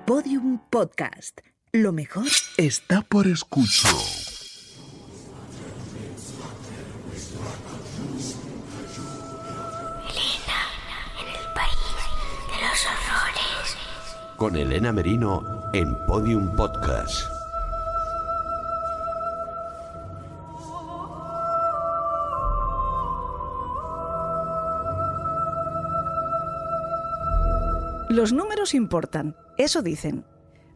Podium Podcast. Lo mejor está por escuchar. Elena en el país de los horrores. Con Elena Merino en Podium Podcast. Los números importan, eso dicen,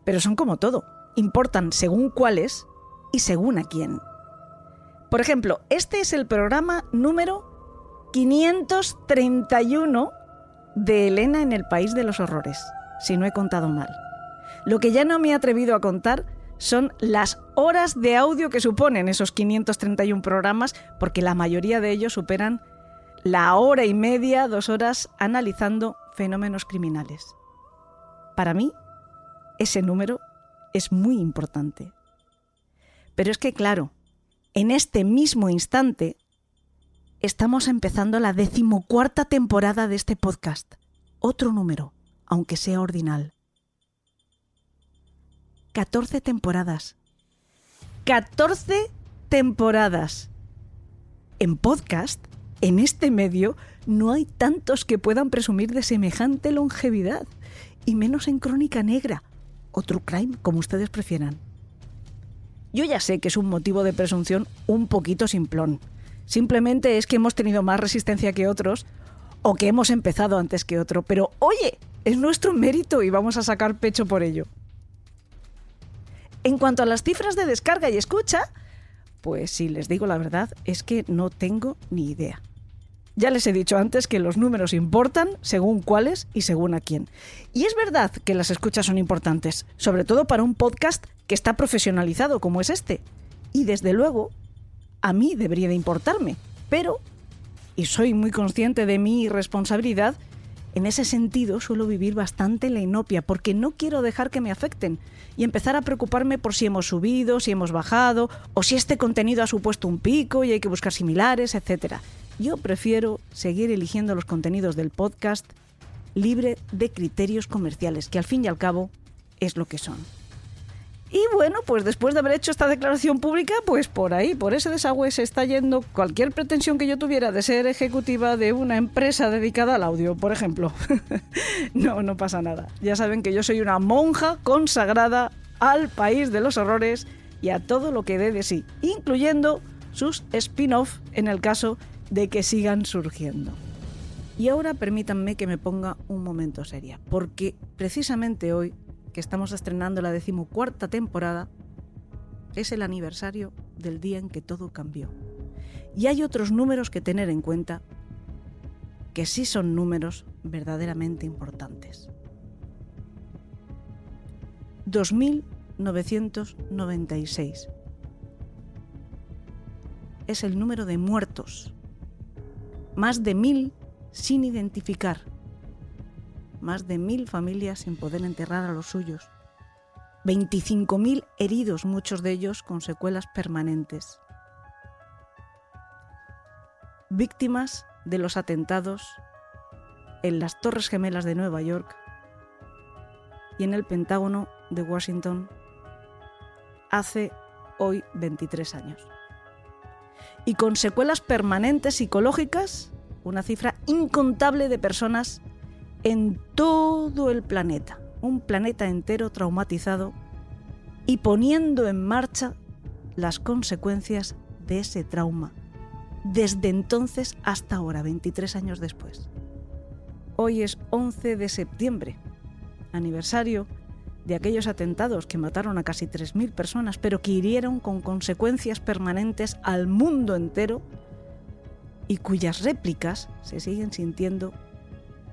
pero son como todo, importan según cuáles y según a quién. Por ejemplo, este es el programa número 531 de Elena en el País de los Horrores, si no he contado mal. Lo que ya no me he atrevido a contar son las horas de audio que suponen esos 531 programas, porque la mayoría de ellos superan la hora y media, 2 horas, analizando fenómenos criminales. Para mí, ese número es muy importante. Pero es que, claro, en este mismo instante estamos empezando la 14ª temporada de este podcast. Otro número, aunque sea ordinal. 14 temporadas. 14 temporadas. En podcast, en este medio, no hay tantos que puedan presumir de semejante longevidad, y menos en crónica negra, o true crime, como ustedes prefieran. Yo ya sé que es un motivo de presunción un poquito simplón. Simplemente es que hemos tenido más resistencia que otros, o que hemos empezado antes que otro, pero oye, es nuestro mérito y vamos a sacar pecho por ello. En cuanto a las cifras de descarga y escucha, pues si les digo la verdad, es que no tengo ni idea. Ya les he dicho antes que los números importan según cuáles y según a quién. Y es verdad que las escuchas son importantes, sobre todo para un podcast que está profesionalizado como es este. Y desde luego, a mí debería de importarme. Pero, y soy muy consciente de mi irresponsabilidad, en ese sentido suelo vivir bastante en la inopia, porque no quiero dejar que me afecten y empezar a preocuparme por si hemos subido, si hemos bajado, o si este contenido ha supuesto un pico y hay que buscar similares, etc. Yo prefiero seguir eligiendo los contenidos del podcast libre de criterios comerciales, que al fin y al cabo es lo que son. Y bueno, pues después de haber hecho esta declaración pública, pues por ahí, por ese desagüe se está yendo cualquier pretensión que yo tuviera de ser ejecutiva de una empresa dedicada al audio, por ejemplo. No pasa nada. Ya saben que yo soy una monja consagrada al País de los Horrores y a todo lo que dé de sí, incluyendo sus spin-off en el caso de que sigan surgiendo. Y ahora permítanme que me ponga un momento seria, porque precisamente hoy, que estamos estrenando la 14ª temporada, es el aniversario del día en que todo cambió. Y hay otros números que tener en cuenta, que sí son números verdaderamente importantes. 2996. Es el número de muertos. Más de 1000 sin identificar. Más de 1000 familias sin poder enterrar a los suyos. 25.000 heridos, muchos de ellos con secuelas permanentes. Víctimas de los atentados en las Torres Gemelas de Nueva York y en el Pentágono de Washington hace hoy 23 años. Y con secuelas permanentes psicológicas, una cifra incontable de personas en todo el planeta, un planeta entero traumatizado y poniendo en marcha las consecuencias de ese trauma, desde entonces hasta ahora, 23 años después. Hoy es 11 de septiembre, aniversario de aquellos atentados que mataron a casi 3.000 personas, pero que hirieron con consecuencias permanentes al mundo entero y cuyas réplicas se siguen sintiendo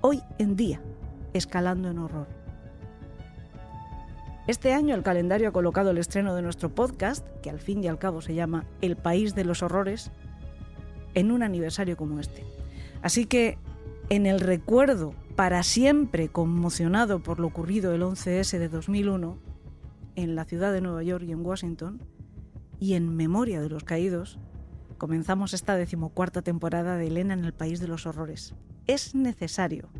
hoy en día, escalando en horror. Este año el calendario ha colocado el estreno de nuestro podcast, que al fin y al cabo se llama El País de los Horrores, en un aniversario como este. Así que, en el recuerdo para siempre conmocionado por lo ocurrido el 11S de 2001, en la ciudad de Nueva York y en Washington, y en memoria de los caídos, comenzamos esta 14ª temporada de Elena en el País de los Horrores. Es necesario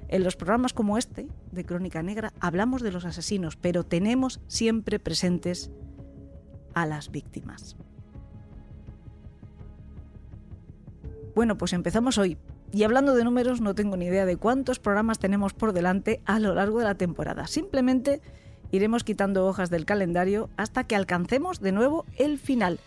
En los programas como este, de Crónica Negra, hablamos de los asesinos, pero tenemos siempre presentes a las víctimas. Bueno, pues empezamos hoy. Y hablando de números, no tengo ni idea de cuántos programas tenemos por delante a lo largo de la temporada. Simplemente iremos quitando hojas del calendario hasta que alcancemos de nuevo el final.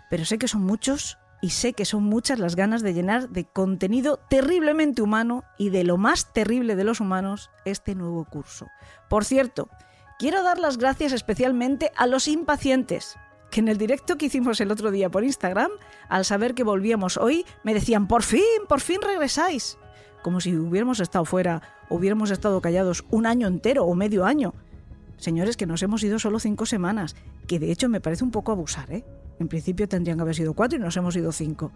Pero sé que son muchos y sé que son muchas las ganas de llenar de contenido terriblemente humano y de lo más terrible de los humanos este nuevo curso. Por cierto, quiero dar las gracias especialmente a los impacientes, que en el directo que hicimos el otro día por Instagram, al saber que volvíamos hoy, me decían, por fin regresáis. Como si hubiéramos estado fuera, o hubiéramos estado callados un año entero o medio año. Señores, que nos hemos ido solo 5 semanas, que de hecho me parece un poco abusar, ¿eh? En principio tendrían que haber sido 4 y nos hemos ido 5.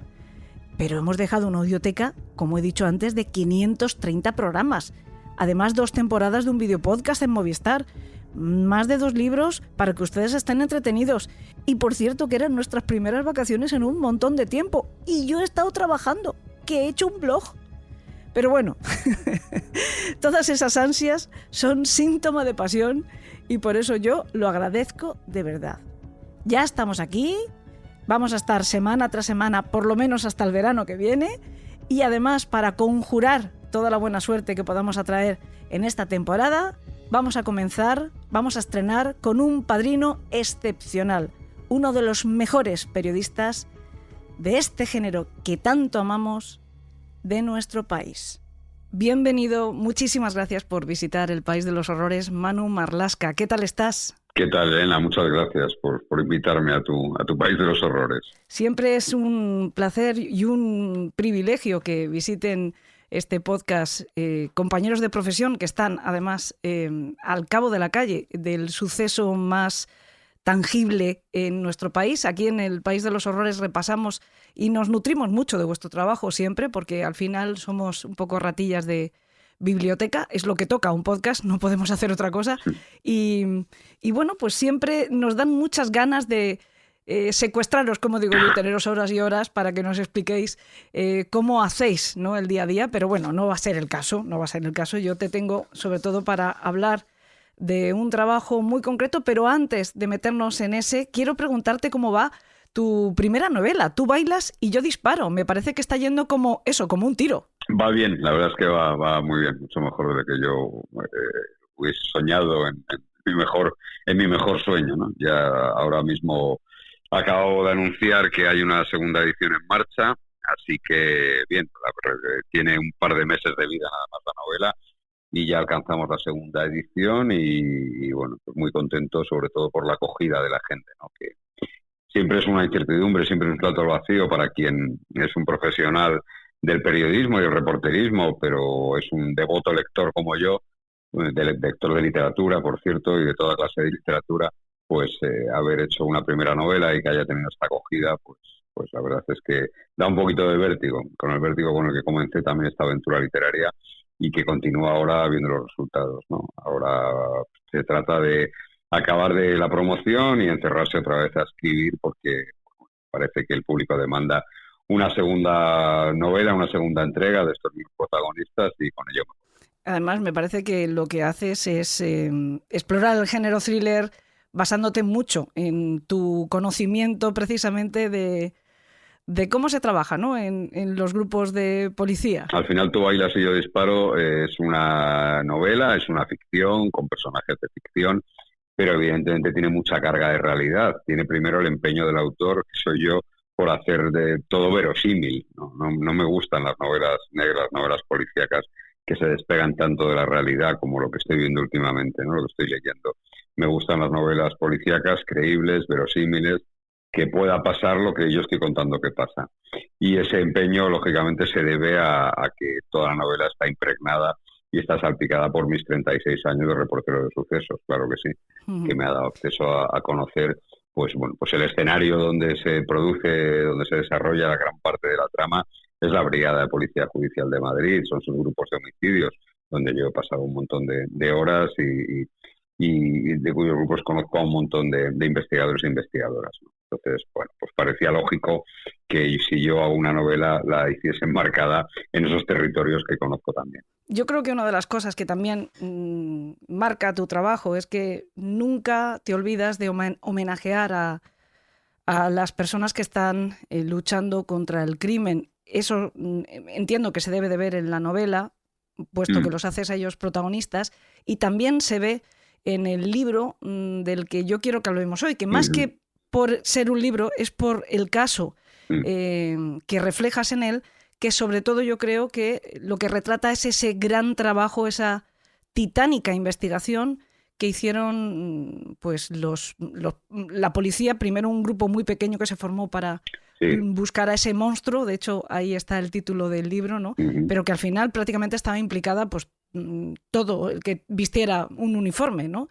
Pero hemos dejado una audioteca, como he dicho antes, de 530 programas. Además, 2 temporadas de un videopodcast en Movistar. Más de 2 libros para que ustedes estén entretenidos. Y por cierto que eran nuestras primeras vacaciones en un montón de tiempo. Y yo he estado trabajando, que he hecho un blog. Pero bueno, todas esas ansias son síntoma de pasión y por eso yo lo agradezco de verdad. Ya estamos aquí, vamos a estar semana tras semana, por lo menos hasta el verano que viene. Y además, para conjurar toda la buena suerte que podamos atraer en esta temporada, vamos a estrenar con un padrino excepcional, uno de los mejores periodistas de este género que tanto amamos de nuestro país. Bienvenido, muchísimas gracias por visitar el País de los Horrores, Manu Marlaska. ¿Qué tal estás? ¿Qué tal, Elena? Muchas gracias por invitarme a tu País de los Horrores. Siempre es un placer y un privilegio que visiten este podcast compañeros de profesión que están además al cabo de la calle del suceso más tangible en nuestro país. Aquí en el País de los Horrores repasamos y nos nutrimos mucho de vuestro trabajo siempre, porque al final somos un poco ratillas de biblioteca, es lo que toca un podcast, no podemos hacer otra cosa. Y bueno, pues siempre nos dan muchas ganas de secuestraros, como digo yo, teneros horas y horas para que nos expliquéis cómo hacéis, ¿no?, el día a día, pero bueno, no va a ser el caso. Yo te tengo sobre todo para hablar de un trabajo muy concreto, pero antes de meternos en ese, quiero preguntarte cómo va tu primera novela. Tú bailas y yo disparo. Me parece que está yendo como un tiro. Va bien, la verdad es que va muy bien, mucho mejor de lo que yo hubiese soñado en mi mejor sueño, ¿no? Ya ahora mismo acabo de anunciar que hay una segunda edición en marcha, así que bien, tiene un par de meses de vida nada más la novela y ya alcanzamos la segunda edición y bueno, pues muy contento sobre todo por la acogida de la gente, ¿no? Que siempre es una incertidumbre, siempre es un plato al vacío para quien es un profesional del periodismo y el reporterismo, pero es un devoto lector como yo, lector de literatura, por cierto, y de toda clase de literatura, pues haber hecho una primera novela y que haya tenido esta acogida, pues la verdad es que da un poquito de vértigo, con el vértigo con el que comencé también esta aventura literaria y que continúa ahora viendo los resultados, ¿no? Ahora se trata de acabar de la promoción y encerrarse otra vez a escribir porque parece que el público demanda una segunda novela, una segunda entrega de estos mismos protagonistas y con ello. Además, me parece que lo que haces es explorar el género thriller basándote mucho en tu conocimiento precisamente de cómo se trabaja, ¿no?, en los grupos de policía. Al final, Tú bailas y yo disparo es una novela, es una ficción con personajes de ficción, pero evidentemente tiene mucha carga de realidad. Tiene primero el empeño del autor, que soy yo, por hacer de todo verosímil, ¿no? No me gustan las novelas negras, novelas policíacas que se despegan tanto de la realidad como lo que estoy viendo últimamente, ¿no?, lo que estoy leyendo. Me gustan las novelas policíacas creíbles, verosímiles, que pueda pasar lo que yo estoy contando que pasa. Y ese empeño, lógicamente, se debe a que toda la novela está impregnada y está salpicada por mis 36 años de reportero de sucesos, claro que sí, que me ha dado acceso a conocer pues el escenario donde se produce, donde se desarrolla la gran parte de la trama, es la Brigada de Policía Judicial de Madrid, son sus grupos de homicidios, donde yo he pasado un montón de horas y de cuyos grupos conozco a un montón de investigadores e investigadoras, ¿no? Entonces, bueno, pues parecía lógico que si yo hago una novela la hiciese enmarcada en esos territorios que conozco también. yo creo que una de las cosas que también marca tu trabajo es que nunca te olvidas de homenajear a las personas que están luchando contra el crimen. Eso entiendo que se debe de ver en la novela, puesto que los haces a ellos protagonistas, y también se ve en el libro del que yo quiero que hablemos hoy, que más que por ser un libro es por el caso que reflejas en él, que sobre todo yo creo que lo que retrata es ese gran trabajo, esa titánica investigación que hicieron pues la policía, primero un grupo muy pequeño que se formó para buscar a ese monstruo, de hecho ahí está el título del libro, ¿no? Pero que al final prácticamente estaba implicada pues todo el que vistiera un uniforme, ¿no?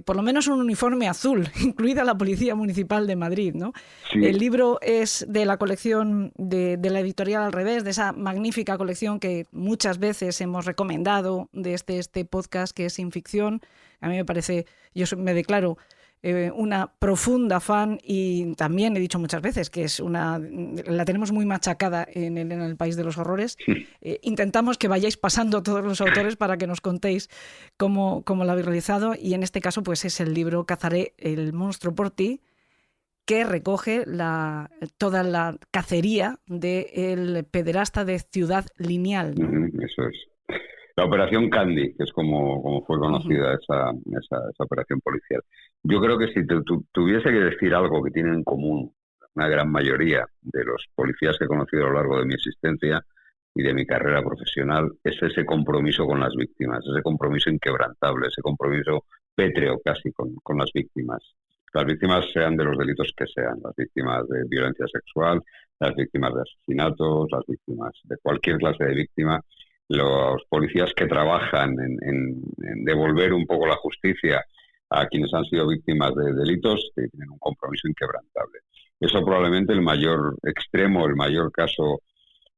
Por lo menos un uniforme azul, incluida la Policía Municipal de Madrid, ¿no? Sí. El libro es de la colección de la editorial Al Revés, de esa magnífica colección que muchas veces hemos recomendado de este podcast, que es Sin Ficción. A mí me parece, me declaro una profunda fan, y también he dicho muchas veces que la tenemos muy machacada en el País de los Horrores. Intentamos que vayáis pasando todos los autores para que nos contéis cómo lo habéis realizado, y en este caso pues es el libro Cazaré el monstruo por ti, que recoge toda la cacería del pederasta de Ciudad Lineal, ¿no? Eso es. La Operación Candy, que es como fue conocida esa operación policial. Yo creo que si tuviese que decir algo que tienen en común una gran mayoría de los policías que he conocido a lo largo de mi existencia y de mi carrera profesional, es ese compromiso con las víctimas, ese compromiso inquebrantable, ese compromiso pétreo casi con las víctimas. Las víctimas sean de los delitos que sean, las víctimas de violencia sexual, las víctimas de asesinatos, las víctimas de cualquier clase de víctima. Los policías que trabajan en devolver un poco la justicia a quienes han sido víctimas de delitos tienen un compromiso inquebrantable. Eso probablemente el mayor extremo, el mayor caso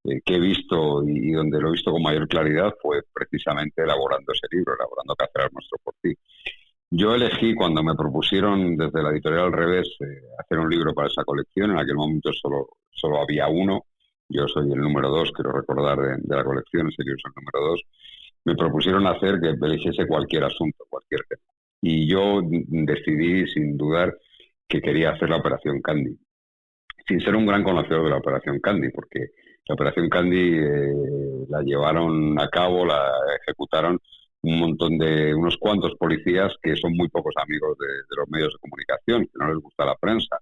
que he visto y donde lo he visto con mayor claridad fue precisamente elaborando ese libro, elaborando Cazaré el monstruo por ti. Yo elegí, cuando me propusieron desde la editorial Al Revés hacer un libro para esa colección, en aquel momento solo había uno. Yo soy el número 2, quiero recordar, de la colección, ese libro es el número 2. Me propusieron hacer que eligiese cualquier asunto, cualquier tema. Y yo decidí, sin dudar, que quería hacer la Operación Candy. Sin ser un gran conocedor de la Operación Candy, porque la Operación Candy la llevaron a cabo, la ejecutaron unos cuantos policías que son muy pocos amigos de los medios de comunicación, que no les gusta la prensa.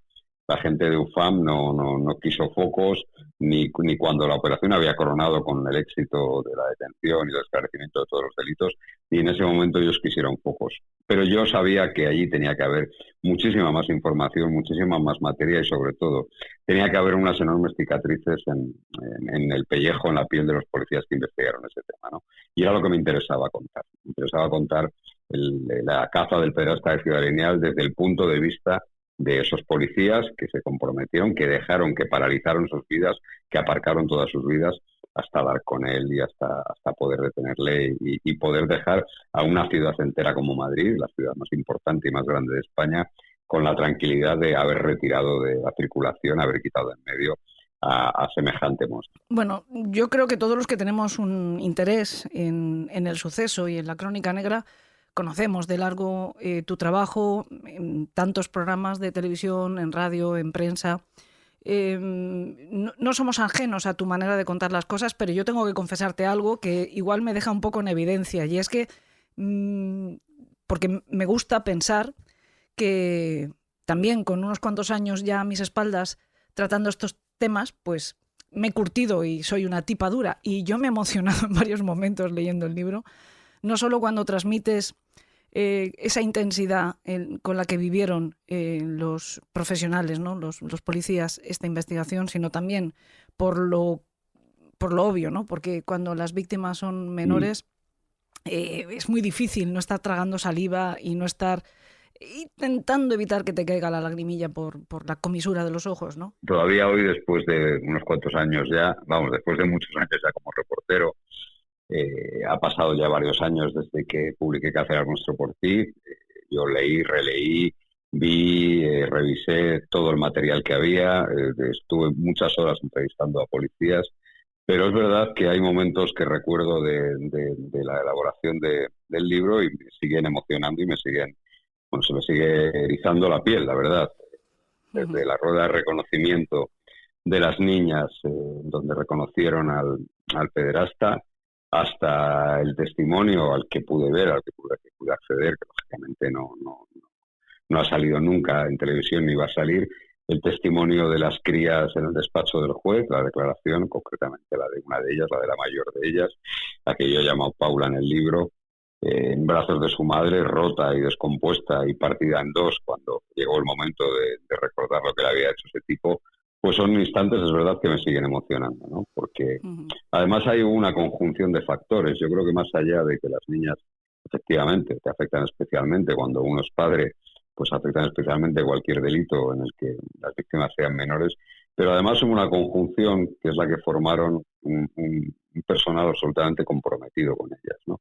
La gente de UFAM no quiso focos, ni cuando la operación había coronado con el éxito de la detención y el esclarecimiento de todos los delitos, y en ese momento ellos quisieron focos. Pero yo sabía que allí tenía que haber muchísima más información, muchísima más materia, y sobre todo tenía que haber unas enormes cicatrices en el pellejo, en la piel de los policías que investigaron ese tema, ¿no? Y era lo que me interesaba contar. Me interesaba contar la caza del pederasta de Ciudad Lineal desde el punto de vista de esos policías que se comprometieron, que dejaron, que paralizaron sus vidas, que aparcaron todas sus vidas hasta dar con él y hasta poder detenerle y poder dejar a una ciudad entera como Madrid, la ciudad más importante y más grande de España, con la tranquilidad de haber retirado de la circulación, haber quitado en medio a semejante monstruo. Bueno, yo creo que todos los que tenemos un interés en el suceso y en la crónica negra conocemos de largo tu trabajo en tantos programas de televisión, en radio, en prensa. No somos ajenos a tu manera de contar las cosas, pero yo tengo que confesarte algo que igual me deja un poco en evidencia, y es que, porque me gusta pensar que también con unos cuantos años ya a mis espaldas tratando estos temas, pues me he curtido y soy una tipa dura, y yo me he emocionado en varios momentos leyendo el libro, no solo cuando transmites esa intensidad con la que vivieron los profesionales, ¿no? los policías, esta investigación, sino también por lo obvio, ¿no? Porque cuando las víctimas son menores es muy difícil no estar tragando saliva y no estar intentando evitar que te caiga la lagrimilla por la comisura de los ojos, ¿no? Todavía hoy, después de unos cuantos años ya, después de muchos años ya como reportero, ha pasado ya varios años desde que publiqué Cazaré el monstruo por ti. Yo leí, releí, vi, revisé todo el material que había. Estuve muchas horas entrevistando a policías Pero es verdad que hay momentos que recuerdo de la elaboración del libro y me siguen emocionando y se me sigue erizando la piel, la verdad. Desde la rueda de reconocimiento de las niñas, donde reconocieron al pederasta, hasta el testimonio al que pude ver, al que pude acceder, que lógicamente no ha salido nunca en televisión ni va a salir, el testimonio de las crías en el despacho del juez, la declaración, concretamente la de una de ellas, la de la mayor de ellas, la que yo he llamado Paula en el libro, en brazos de su madre, rota y descompuesta y partida en dos cuando llegó el momento de recordar lo que le había hecho ese tipo, pues son instantes, es verdad, que me siguen emocionando, ¿no? Porque además hay una conjunción de factores. Yo creo que más allá de que las niñas, efectivamente, te afectan especialmente cuando uno es padre, pues afectan especialmente cualquier delito en el que las víctimas sean menores, pero además son una conjunción que es la que formaron un personal absolutamente comprometido con ellas, ¿no?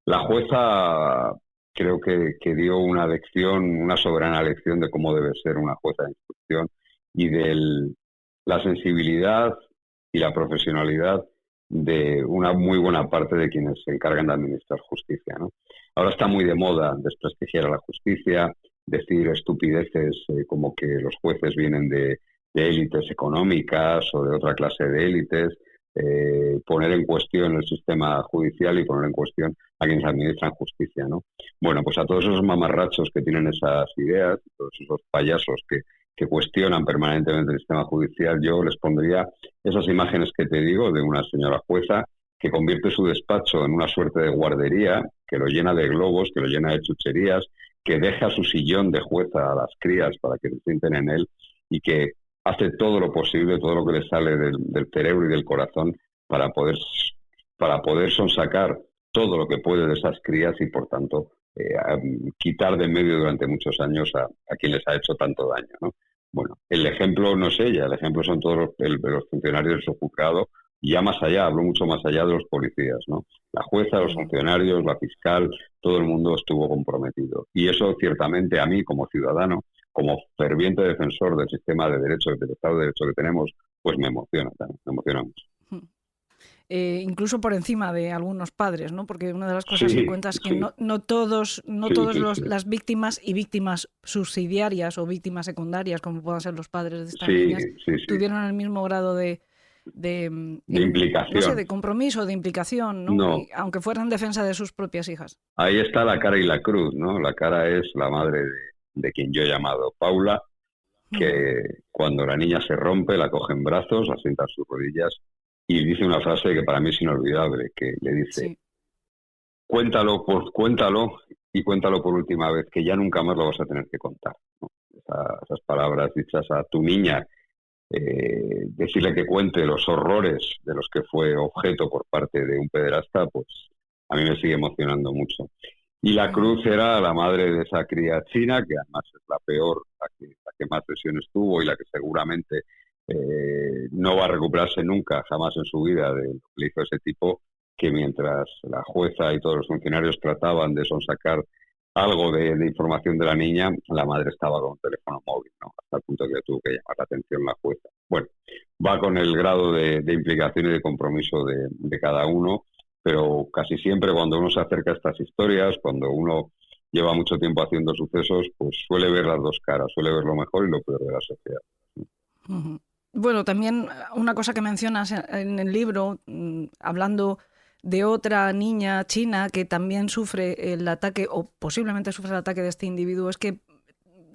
La jueza creo que dio una lección, una soberana lección de cómo debe ser una jueza de instrucción y de la sensibilidad y la profesionalidad de una muy buena parte de quienes se encargan de administrar justicia, ¿no? Ahora está muy de moda desprestigiar a la justicia, decir estupideces como que los jueces vienen de élites económicas o de otra clase de élites, poner en cuestión el sistema judicial y poner en cuestión a quienes administran justicia, ¿no? Bueno, pues a todos esos mamarrachos que tienen esas ideas, todos esos payasos que cuestionan permanentemente el sistema judicial, yo les pondría esas imágenes que te digo de una señora jueza que convierte su despacho en una suerte de guardería, que lo llena de globos, que lo llena de chucherías, que deja su sillón de jueza a las crías para que se sienten en él y que hace todo lo posible, todo lo que le sale del cerebro y del corazón para poder sonsacar todo lo que puede de esas crías y, por tanto, quitar de en medio durante muchos años a quien les ha hecho tanto daño, ¿no? Bueno, el ejemplo no es ella, el ejemplo son todos los funcionarios de su juzgado, y ya más allá, hablo mucho más allá de los policías, ¿no? La jueza, los funcionarios, la fiscal, todo el mundo estuvo comprometido. Y eso, ciertamente, a mí, como ciudadano, como ferviente defensor del sistema de derecho, del Estado de Derecho que tenemos, pues me emociona también, me emociona mucho. Incluso por encima de algunos padres, ¿no? Porque una de las cosas que cuentas es que no todos las víctimas y víctimas subsidiarias o víctimas secundarias, como puedan ser los padres de estas niñas, tuvieron el mismo grado de implicación, no sé, de compromiso, de implicación, ¿no? Aunque fueran en defensa de sus propias hijas. Ahí está la cara y la cruz, ¿no? La cara es la madre de quien yo he llamado Paula, que cuando la niña se rompe, la coge en brazos, la sienta a sus rodillas y dice una frase que para mí es inolvidable, que le dice, cuéntalo y cuéntalo por última vez, que ya nunca más lo vas a tener que contar, ¿no? Esas palabras dichas a tu niña, decirle que cuente los horrores de los que fue objeto por parte de un pederasta, pues a mí me sigue emocionando mucho. Y la cruz era la madre de esa cría china, que además es la peor, la que más lesiones tuvo y la que seguramente no va a recuperarse nunca, jamás en su vida, de lo que le hizo ese tipo, que mientras la jueza y todos los funcionarios trataban de sonsacar algo de información de la niña, la madre estaba con un teléfono móvil, ¿no? Hasta el punto que tuvo que llamar la atención la jueza. Bueno, va con el grado de implicación y de compromiso de cada uno, pero casi siempre cuando uno se acerca a estas historias, cuando uno lleva mucho tiempo haciendo sucesos, pues suele ver las dos caras, suele ver lo mejor y lo peor de la sociedad. Uh-huh. Bueno, también una cosa que mencionas en el libro, hablando de otra niña china que también sufre el ataque, o posiblemente sufre el ataque de este individuo, es que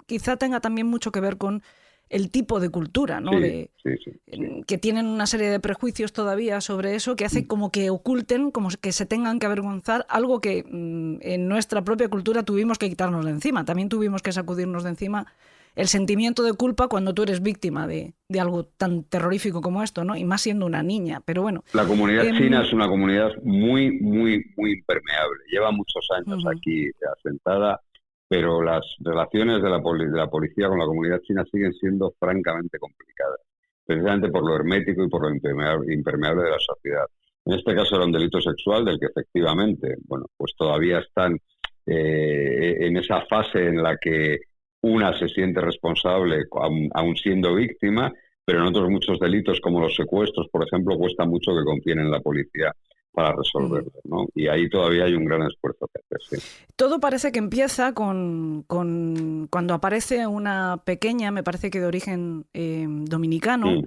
quizá tenga también mucho que ver con el tipo de cultura, ¿no? Que tienen una serie de prejuicios todavía sobre eso, que hace como que oculten, como que se tengan que avergonzar, algo que en nuestra propia cultura tuvimos que quitarnos de encima. También tuvimos que sacudirnos de encima el sentimiento de culpa cuando tú eres víctima de algo tan terrorífico como esto, ¿no? Y más siendo una niña, pero bueno. La comunidad china es una comunidad muy, muy, muy impermeable. Lleva muchos años aquí asentada, pero las relaciones de la policía con la comunidad china siguen siendo francamente complicadas, precisamente por lo hermético y por lo impermeable de la sociedad. En este caso era un delito sexual del que efectivamente, bueno, pues todavía están en esa fase en la que una se siente responsable aún siendo víctima, pero en otros muchos delitos, como los secuestros, por ejemplo, cuesta mucho que confíen en la policía para resolverlo, ¿no? Y ahí todavía hay un gran esfuerzo que hacer, sí. Todo parece que empieza con cuando aparece una pequeña, me parece que de origen dominicano,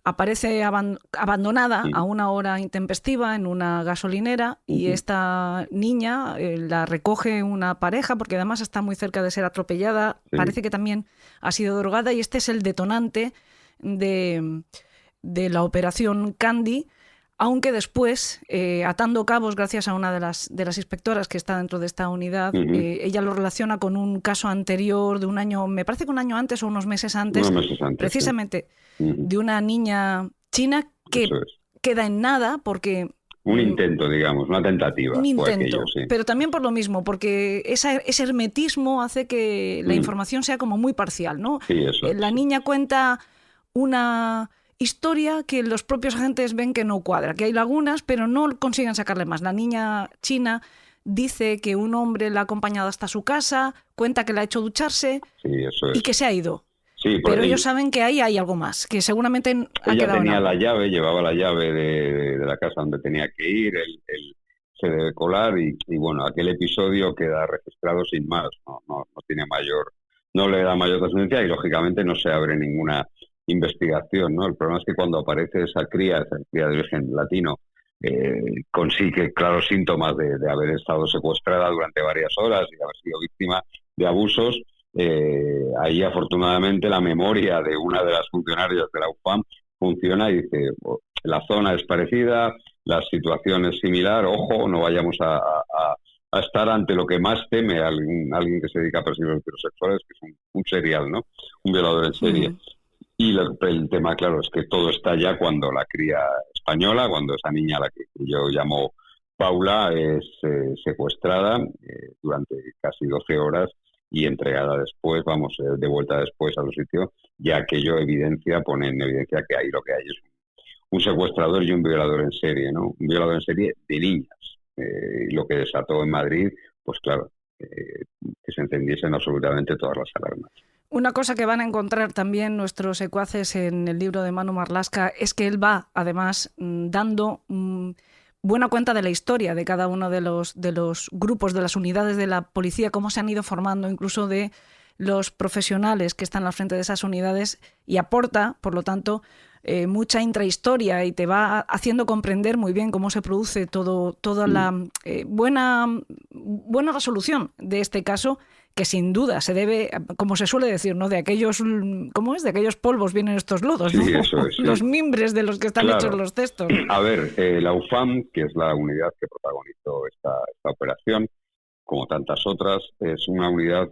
aparece abandonada a una hora intempestiva en una gasolinera y esta niña la recoge una pareja porque además está muy cerca de ser atropellada, parece que también ha sido drogada y este es el detonante de la operación Candy, aunque después, atando cabos gracias a una de las inspectoras que está dentro de esta unidad, ella lo relaciona con un caso anterior de un año, me parece que un año antes o unos meses antes, precisamente de una niña china que queda en nada porque... Un intento, digamos, una tentativa. Un intento, aquello, sí. Pero también por lo mismo, porque ese hermetismo hace que la información sea como muy parcial, ¿no? Sí, eso La niña cuenta una historia que los propios agentes ven que no cuadra, que hay lagunas, pero no consiguen sacarle más. La niña china dice que un hombre la ha acompañado hasta su casa, cuenta que la ha hecho ducharse y que se ha ido. Sí, pero ellos saben que ahí hay algo más, que seguramente ha ella quedado tenía en la llave, llevaba la llave de la casa donde tenía que ir, él se debe colar y bueno, aquel episodio queda registrado sin más, no tiene mayor, no le da mayor trascendencia y lógicamente no se abre ninguna investigación, ¿no? El problema es que cuando aparece esa cría de origen latino, consigue claros síntomas de haber estado secuestrada durante varias horas y de haber sido víctima de abusos. Ahí afortunadamente la memoria de una de las funcionarias de la UFAM funciona y dice, la zona es parecida, la situación es similar, ojo, no vayamos a estar ante lo que más teme alguien que se dedica a perseguir los heterosexuales, que es un serial, ¿no? Un violador en serie. Y el tema, claro, es que todo está ya cuando la cría española, cuando esa niña, la que yo llamo Paula, es secuestrada durante casi 12 horas y entregada después, de vuelta después a su sitio, ya aquello pone en evidencia que ahí lo que hay es un secuestrador y un violador en serie, ¿no? Un violador en serie de niñas. Lo que desató en Madrid, pues claro, que se encendiesen absolutamente todas las alarmas. Una cosa que van a encontrar también nuestros secuaces en el libro de Manu Marlaska es que él va, además, dando buena cuenta de la historia de cada uno de los grupos, de las unidades de la policía, cómo se han ido formando, incluso de los profesionales que están al frente de esas unidades, y aporta, por lo tanto, mucha intrahistoria y te va haciendo comprender muy bien cómo se produce toda la buena resolución de este caso, que sin duda se debe, como se suele decir, ¿no? De aquellos, ¿cómo es? De aquellos polvos vienen estos lodos, ¿no? Sí, eso es, sí. Los mimbres de los que están hechos los textos. A ver, la UFAM, que es la unidad que protagonizó esta operación, como tantas otras, es una unidad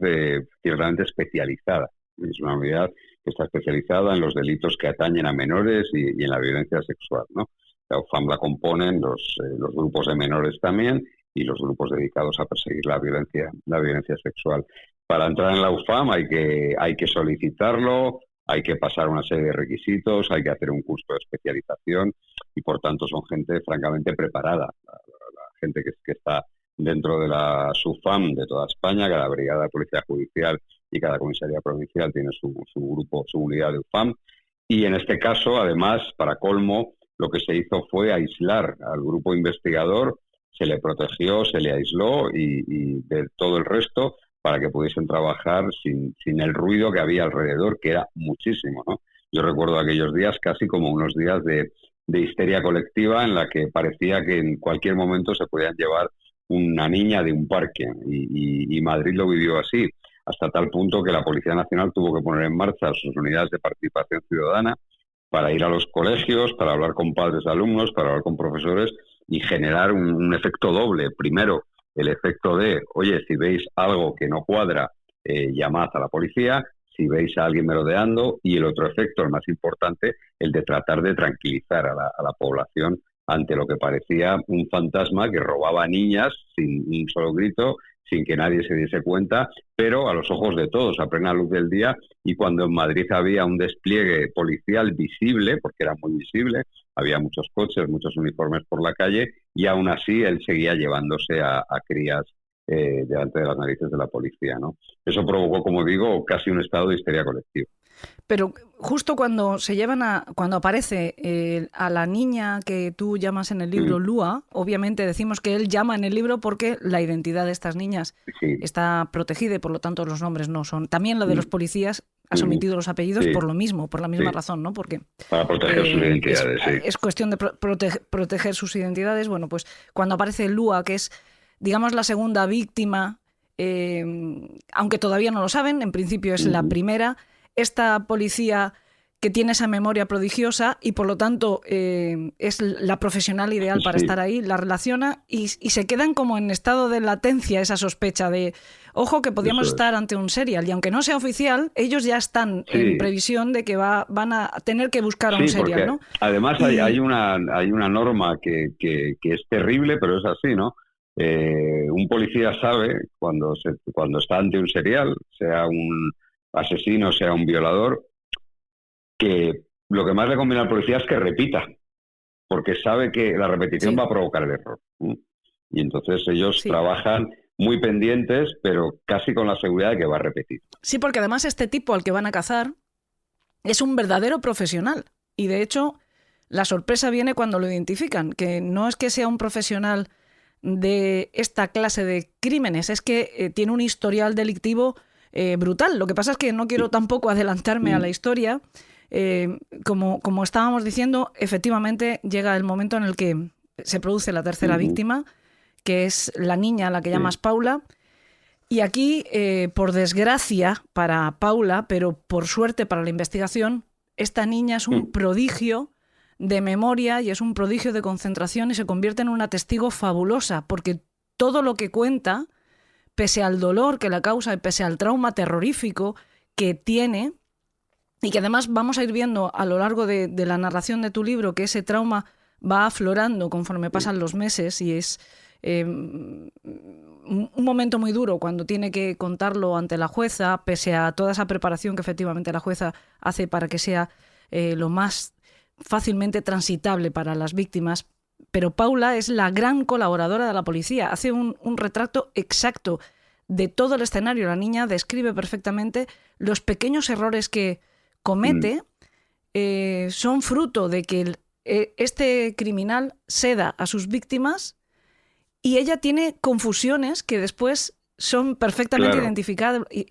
ciertamente especializada. Es una unidad que está especializada en los delitos que atañen a menores y en la violencia sexual, ¿no? La UFAM la componen los grupos de menores también y los grupos dedicados a perseguir la violencia sexual. Para entrar en la UFAM hay que solicitarlo, hay que pasar una serie de requisitos, hay que hacer un curso de especialización y por tanto son gente francamente preparada, la gente que está dentro de la SUFAM de toda España. Cada brigada de policía judicial y cada comisaría provincial tiene su grupo, su unidad de UFAM. Y en este caso, además, para colmo, lo que se hizo fue aislar al grupo investigador, se le protegió, se le aisló y de todo el resto para que pudiesen trabajar sin el ruido que había alrededor, que era muchísimo, ¿no? Yo recuerdo aquellos días casi como unos días de histeria colectiva en la que parecía que en cualquier momento se podían llevar una niña de un parque y Madrid lo vivió así, hasta tal punto que la Policía Nacional tuvo que poner en marcha sus unidades de participación ciudadana para ir a los colegios, para hablar con padres de alumnos, para hablar con profesores y generar un efecto doble. Primero, el efecto de, oye, si veis algo que no cuadra, llamad a la policía, si veis a alguien merodeando, y el otro efecto, el más importante, el de tratar de tranquilizar a la población ante lo que parecía un fantasma que robaba niñas sin un solo grito, sin que nadie se diese cuenta, pero a los ojos de todos, a plena luz del día, y cuando en Madrid había un despliegue policial visible, porque era muy visible, había muchos coches, muchos uniformes por la calle, y aún así él seguía llevándose a crías delante de las narices de la policía, ¿no? Eso provocó, como digo, casi un estado de histeria colectiva. Pero justo cuando cuando aparece a la niña que tú llamas en el libro Lua, obviamente decimos que él llama en el libro porque la identidad de estas niñas está protegida y por lo tanto los nombres no son. También la de los policías has omitido los apellidos por lo mismo, por la misma razón, ¿no? Porque para proteger sus identidades, es cuestión de proteger sus identidades. Bueno, pues cuando aparece Lua, que es, digamos, la segunda víctima, aunque todavía no lo saben, en principio es la primera. Esta policía que tiene esa memoria prodigiosa y por lo tanto es la profesional ideal para estar ahí, la relaciona y se quedan como en estado de latencia esa sospecha de, ojo, que podríamos estar ante un serial. Y aunque no sea oficial, ellos ya están en previsión de que van a tener que buscar a un serial, ¿no? Además hay una norma que es terrible, pero es así, ¿no? Un policía sabe cuando está ante un serial, sea un asesino, sea un violador, que lo que más le conviene al policía es que repita, porque sabe que la repetición va a provocar el error. Y entonces ellos trabajan muy pendientes, pero casi con la seguridad de que va a repetir. Sí, porque además este tipo al que van a cazar es un verdadero profesional. Y de hecho, la sorpresa viene cuando lo identifican, que no es que sea un profesional de esta clase de crímenes, es que tiene un historial delictivo brutal. Lo que pasa es que no quiero tampoco adelantarme a la historia. Como estábamos diciendo, efectivamente llega el momento en el que se produce la tercera víctima, que es la niña a la que llamas Paula. Y aquí, por desgracia para Paula, pero por suerte para la investigación, esta niña es un prodigio de memoria y es un prodigio de concentración y se convierte en una testigo fabulosa, porque todo lo que cuenta, pese al dolor que la causa y pese al trauma terrorífico que tiene, y que además vamos a ir viendo a lo largo de la narración de tu libro que ese trauma va aflorando conforme pasan los meses y es un momento muy duro cuando tiene que contarlo ante la jueza, pese a toda esa preparación que efectivamente la jueza hace para que sea lo más fácilmente transitable para las víctimas. Pero Paula es la gran colaboradora de la policía, hace un retrato exacto de todo el escenario. La niña describe perfectamente los pequeños errores que comete, son fruto de que este criminal seda a sus víctimas y ella tiene confusiones que después son perfectamente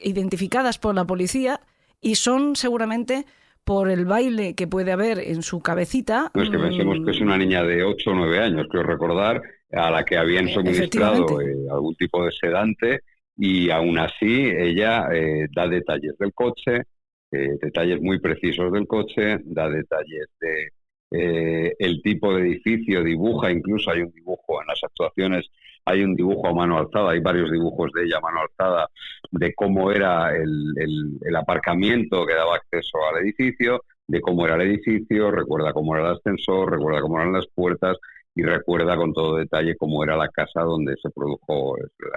identificadas por la policía y son seguramente por el baile que puede haber en su cabecita. No es que pensemos que es una niña de 8 o 9 años, quiero recordar, a la que habían suministrado algún tipo de sedante y aún así ella da detalles del coche, detalles muy precisos del coche, da detalles de el tipo de edificio, dibuja, incluso hay un dibujo en las actuaciones, hay un dibujo a mano alzada, hay varios dibujos de ella a mano alzada de cómo era el aparcamiento que daba acceso al edificio, de cómo era el edificio, recuerda cómo era el ascensor, recuerda cómo eran las puertas y recuerda con todo detalle cómo era la casa donde se produjo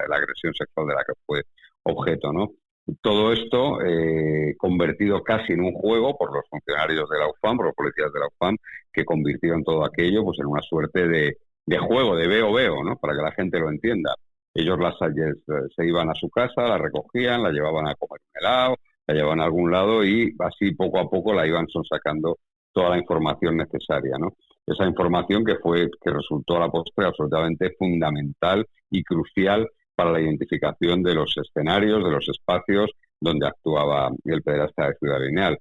la agresión sexual de la que fue objeto, ¿no? Todo esto convertido casi en un juego por los funcionarios de la UFAM, por los policías de la UFAM, que convirtieron todo aquello pues en una suerte de juego, de veo, ¿no? Para que la gente lo entienda. Ellos se iban a su casa, la recogían, la llevaban a comer un helado, la llevaban a algún lado y así poco a poco la iban sacando toda la información necesaria, ¿no? Esa información que resultó a la postre absolutamente fundamental y crucial para la identificación de los escenarios, de los espacios donde actuaba el pederasta de Ciudad Lineal.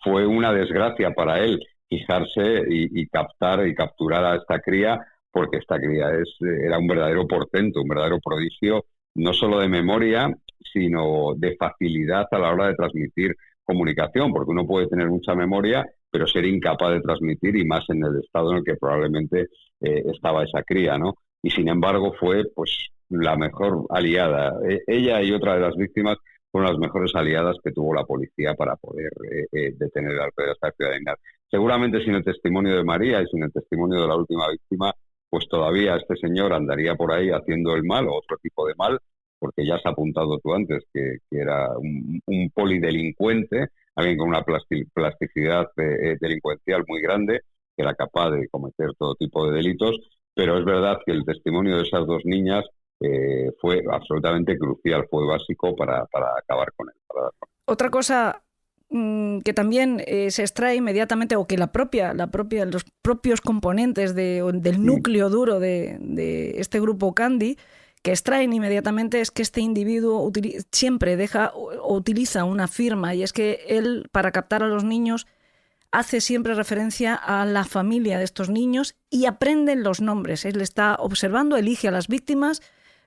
Fue una desgracia para él fijarse y capturar a esta cría, porque esta cría era un verdadero portento, un verdadero prodigio, no solo de memoria, sino de facilidad a la hora de transmitir comunicación, porque uno puede tener mucha memoria, pero ser incapaz de transmitir, y más en el estado en el que probablemente estaba esa cría, ¿no? Y sin embargo fue pues la mejor aliada. Ella y otra de las víctimas fueron las mejores aliadas que tuvo la policía para poder detener al pederasta de Ciudad Lineal. Seguramente sin el testimonio de María y sin el testimonio de la última víctima, pues todavía este señor andaría por ahí haciendo el mal o otro tipo de mal, porque ya has apuntado tú antes que era un polidelincuente, alguien con una plasticidad delincuencial muy grande, que era capaz de cometer todo tipo de delitos, pero es verdad que el testimonio de esas dos niñas fue absolutamente crucial, fue básico para acabar con él. Otra cosa que también se extrae inmediatamente, o que los propios componentes del núcleo duro de este grupo Candy, que extraen inmediatamente, es que este individuo siempre utiliza una firma, y es que él, para captar a los niños, hace siempre referencia a la familia de estos niños y aprenden los nombres. Él está observando, elige a las víctimas,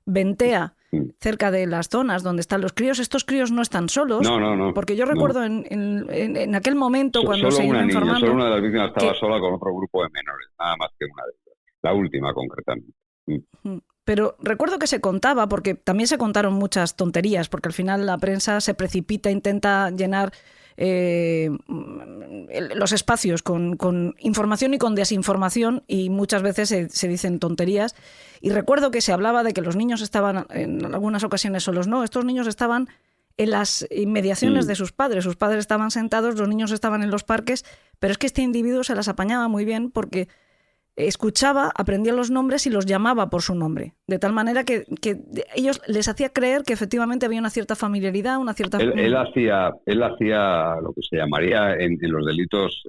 ventea cerca de las zonas donde están los críos. Estos críos no están solos. No. Porque yo recuerdo en aquel momento cuando se iba informando... Solo una de las víctimas estaba sola con otro grupo de menores, nada más que una de ellas. La última, concretamente. Pero recuerdo que se contaba, porque también se contaron muchas tonterías, porque al final la prensa se precipita, intenta llenar los espacios con información y con desinformación, y muchas veces se dicen tonterías. Y recuerdo que se hablaba de que los niños estaban en algunas ocasiones solos. No, estos niños estaban en las inmediaciones de sus padres estaban sentados, los niños estaban en los parques, pero es que este individuo se las apañaba muy bien, porque escuchaba, aprendía los nombres y los llamaba por su nombre, de tal manera que ellos les hacía creer que efectivamente había una cierta familiaridad, una cierta... Él hacía lo que se llamaría en los delitos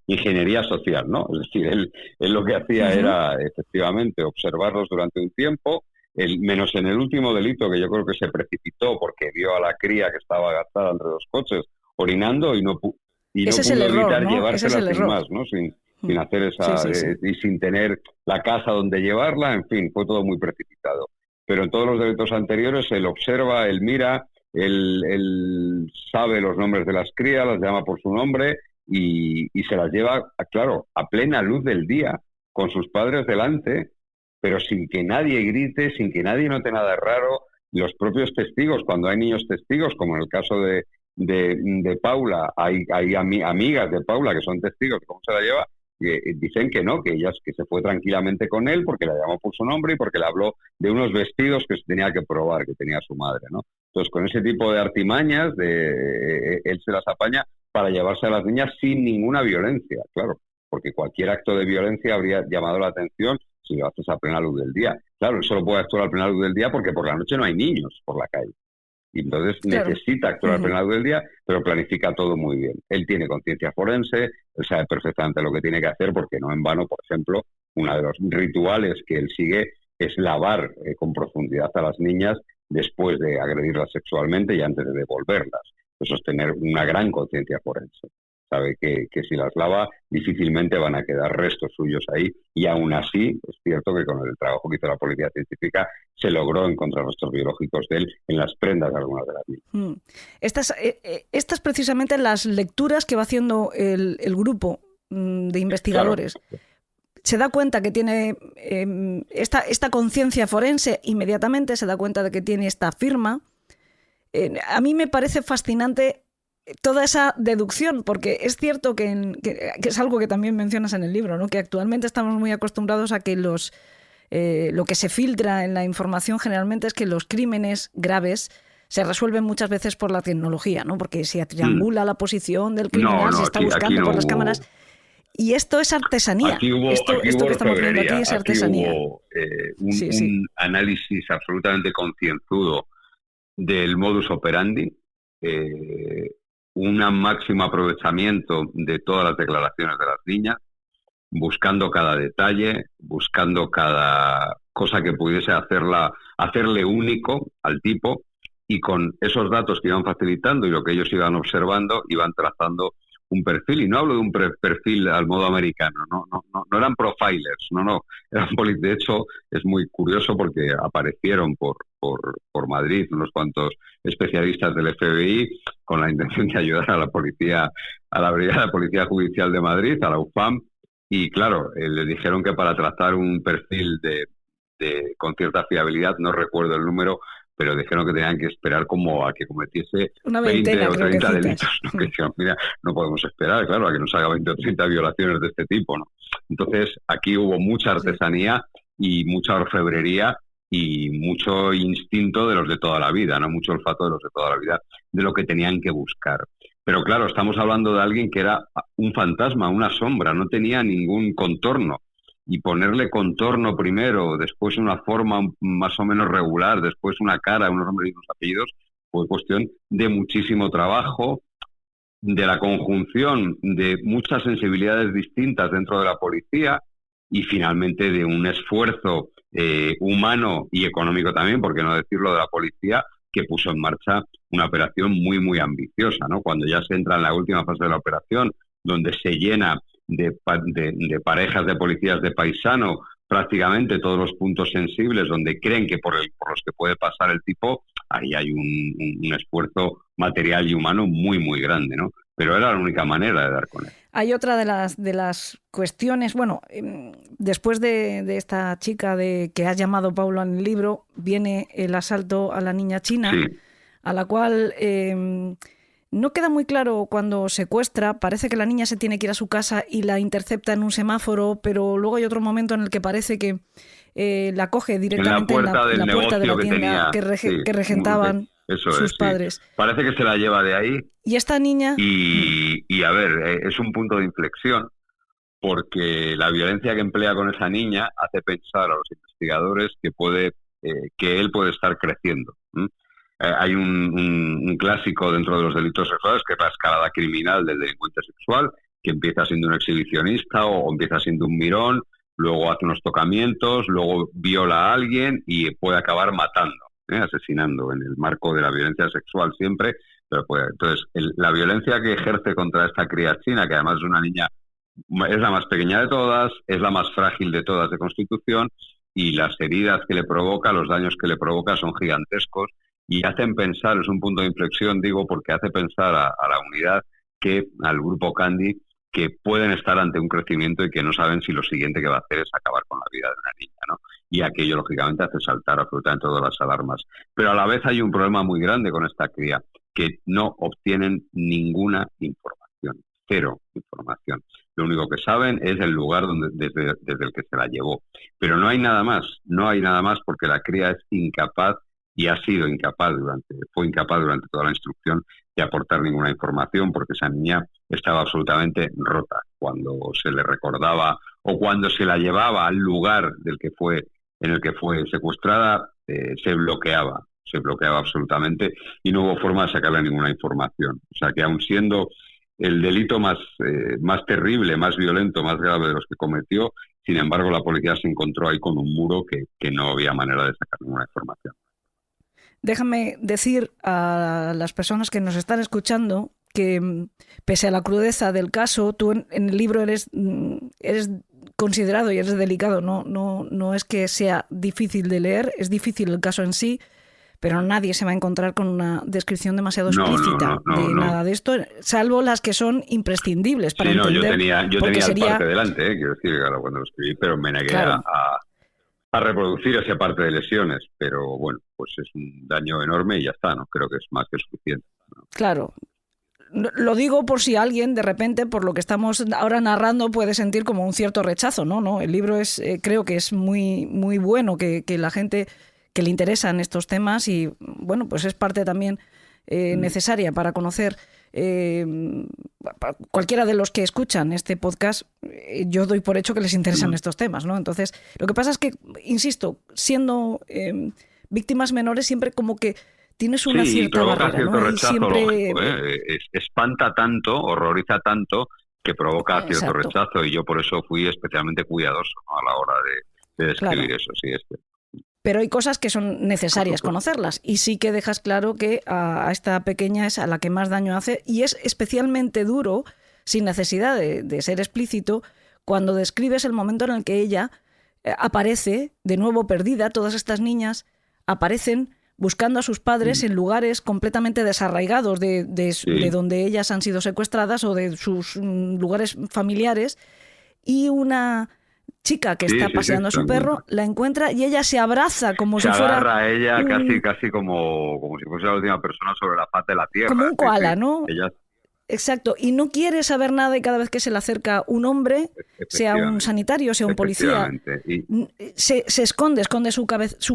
ingeniería social, ¿no? Es decir, él lo que hacía era efectivamente observarlos durante un tiempo, menos en el último delito, que yo creo que se precipitó porque vio a la cría que estaba agastada entre los coches orinando y no pudo evitar llevárselas sin más, ¿no? Sin hacer y sin tener la casa donde llevarla, en fin, fue todo muy precipitado. Pero en todos los delitos anteriores él observa, él mira, él sabe los nombres de las crías, las llama por su nombre y se las lleva, claro, a plena luz del día, con sus padres delante, pero sin que nadie grite, sin que nadie note nada raro. Los propios testigos, cuando hay niños testigos, como en el caso de Paula, hay amigas de Paula que son testigos de cómo se la lleva, dicen que no, que se fue tranquilamente con él porque la llamó por su nombre y porque le habló de unos vestidos que se tenía que probar, que tenía su madre, ¿no? Entonces, con ese tipo de artimañas, él se las apaña para llevarse a las niñas sin ninguna violencia, claro, porque cualquier acto de violencia habría llamado la atención si lo haces a plena luz del día. Claro, él solo puede actuar a plena luz del día porque por la noche no hay niños por la calle. Y entonces necesita actuar a plena luz del día, pero planifica todo muy bien. Él tiene conciencia forense, él sabe perfectamente lo que tiene que hacer, porque no en vano, por ejemplo, uno de los rituales que él sigue es lavar con profundidad a las niñas después de agredirlas sexualmente y antes de devolverlas. Eso es tener una gran conciencia forense. Sabe que si las lava difícilmente van a quedar restos suyos ahí, y aún así es cierto que con el trabajo que hizo la policía científica se logró encontrar restos biológicos de él en las prendas de algunas de las niñas. Estas precisamente las lecturas que va haciendo el grupo de investigadores. Claro. Se da cuenta que tiene esta conciencia forense, inmediatamente se da cuenta de que tiene esta firma. A mí me parece fascinante toda esa deducción, porque es cierto que es algo que también mencionas en el libro, ¿no? Que actualmente estamos muy acostumbrados a que lo que se filtra en la información generalmente es que los crímenes graves se resuelven muchas veces por la tecnología, ¿no? Porque se triangula la posición del criminal, se está buscando por las cámaras. Y esto es artesanía. Esto que estamos viendo aquí es artesanía. Hubo un análisis absolutamente concienzudo del modus operandi, un máximo aprovechamiento de todas las declaraciones de las niñas, buscando cada detalle, buscando cada cosa que pudiese hacerle único al tipo, y con esos datos que iban facilitando y lo que ellos iban observando, iban trazando un perfil. Y no hablo de un perfil al modo americano, no eran profilers, de hecho es muy curioso porque aparecieron por Madrid unos cuantos especialistas del FBI con la intención de ayudar a la policía, a la Brigada de Policía Judicial de Madrid, a la UFAM, y claro, les dijeron que para trazar un perfil con cierta fiabilidad, no recuerdo el número, pero dijeron que tenían que esperar como a que cometiese 20 o 30 delitos, ¿no? Que dijeron, mira, no podemos esperar, claro, a que nos haga 20 o 30 violaciones de este tipo, ¿no? Entonces, aquí hubo mucha artesanía y mucha orfebrería y mucho instinto de los de toda la vida, ¿no? Mucho olfato de los de toda la vida, de lo que tenían que buscar. Pero claro, estamos hablando de alguien que era un fantasma, una sombra, no tenía ningún contorno. y ponerle contorno primero, después una forma más o menos regular, después una cara, unos nombres y unos apellidos, fue cuestión de muchísimo trabajo, de la conjunción de muchas sensibilidades distintas dentro de la policía y finalmente de un esfuerzo humano y económico también, por qué no decirlo, de la policía, que puso en marcha una operación muy, muy ambiciosa, ¿no? Cuando ya se entra en la última fase de la operación, donde se llena de parejas de policías de paisano prácticamente todos los puntos sensibles donde creen que por los que puede pasar el tipo, ahí hay un esfuerzo material y humano muy, muy grande, ¿no? Pero era la única manera de dar con él. Hay otra de las cuestiones, bueno, después de esta chica que has llamado Paulo en el libro, viene el asalto a la niña china, Sí. a la cual no queda muy claro cuando secuestra. Parece que la niña se tiene que ir a su casa y la intercepta en un semáforo, pero luego hay otro momento en el que parece que la coge directamente en la puerta de la tienda que regentaban sus padres. Parece que se la lleva de ahí. Y esta niña... Y a ver, es un punto de inflexión, porque la violencia que emplea con esa niña hace pensar a los investigadores que él puede estar creciendo. Hay un clásico dentro de los delitos sexuales, que es la escalada criminal del delincuente sexual, que empieza siendo un exhibicionista o empieza siendo un mirón, luego hace unos tocamientos, luego viola a alguien y puede acabar matando, asesinando en el marco de la violencia sexual siempre. Pero entonces, la violencia que ejerce contra esta cría china, que además es una niña, es la más pequeña de todas, es la más frágil de todas de constitución, y las heridas que le provoca, los daños que le provoca son gigantescos y hacen pensar, es un punto de inflexión, digo, porque hace pensar a la unidad, al grupo Candy, que pueden estar ante un crecimiento y que no saben si lo siguiente que va a hacer es acabar con la vida de una niña, ¿no? Y aquello, lógicamente, hace saltar absolutamente todas las alarmas. Pero a la vez hay un problema muy grande con esta cría, que no obtienen ninguna información, cero información. Lo único que saben es el lugar desde el que se la llevó. Pero no hay nada más porque la cría es incapaz y fue incapaz durante toda la instrucción de aportar ninguna información, porque esa niña estaba absolutamente rota. Cuando se le recordaba o cuando se la llevaba al lugar en el que fue secuestrada, se bloqueaba absolutamente y no hubo forma de sacarle ninguna información. O sea que aun siendo el delito más terrible, más violento, más grave de los que cometió, sin embargo la policía se encontró ahí con un muro que no había manera de sacar ninguna información. Déjame decir a las personas que nos están escuchando que, pese a la crudeza del caso, tú en el libro eres considerado y eres delicado. No es que sea difícil de leer, es difícil el caso en sí, pero nadie se va a encontrar con una descripción demasiado explícita de nada de esto, salvo las que son imprescindibles para entender. Yo tenía el parte delante, quiero decir, claro, cuando lo escribí, pero me negué a reproducir esa parte de lesiones, pero bueno, pues es un daño enorme y ya está, ¿no? Creo que es más que suficiente, ¿no? Claro. Lo digo por si alguien, de repente, por lo que estamos ahora narrando, puede sentir como un cierto rechazo, ¿no? El libro creo que es muy, muy bueno, que la gente que le interesan estos temas y, bueno, pues es parte también necesaria para conocer cualquiera de los que escuchan este podcast. Yo doy por hecho que les interesan estos temas, ¿no? Entonces, lo que pasa es que, insisto, siendo víctimas menores, siempre como que tienes una cierta barrera, cierto, ¿no? Rechazo, siempre lógico, espanta tanto, horroriza tanto, que provoca cierto rechazo, y yo por eso fui especialmente cuidadoso, ¿no? A la hora de describir eso, sí, Pero hay cosas que son necesarias conocerlas, y sí que dejas claro que a esta pequeña es a la que más daño hace, y es especialmente duro, sin necesidad de ser explícito, cuando describes el momento en el que ella aparece de nuevo perdida. Todas estas niñas aparecen buscando a sus padres en lugares completamente desarraigados de donde ellas han sido secuestradas o de sus lugares familiares, y una chica que está paseando a su perro la encuentra y ella se abraza como si fuera... Se agarra a ella casi como si fuese la última persona sobre la faz de la tierra. Como un koala, ¿no? Ella, Exacto, y no quiere saber nada y cada vez que se le acerca un hombre, sea un sanitario, sea un policía, se esconde su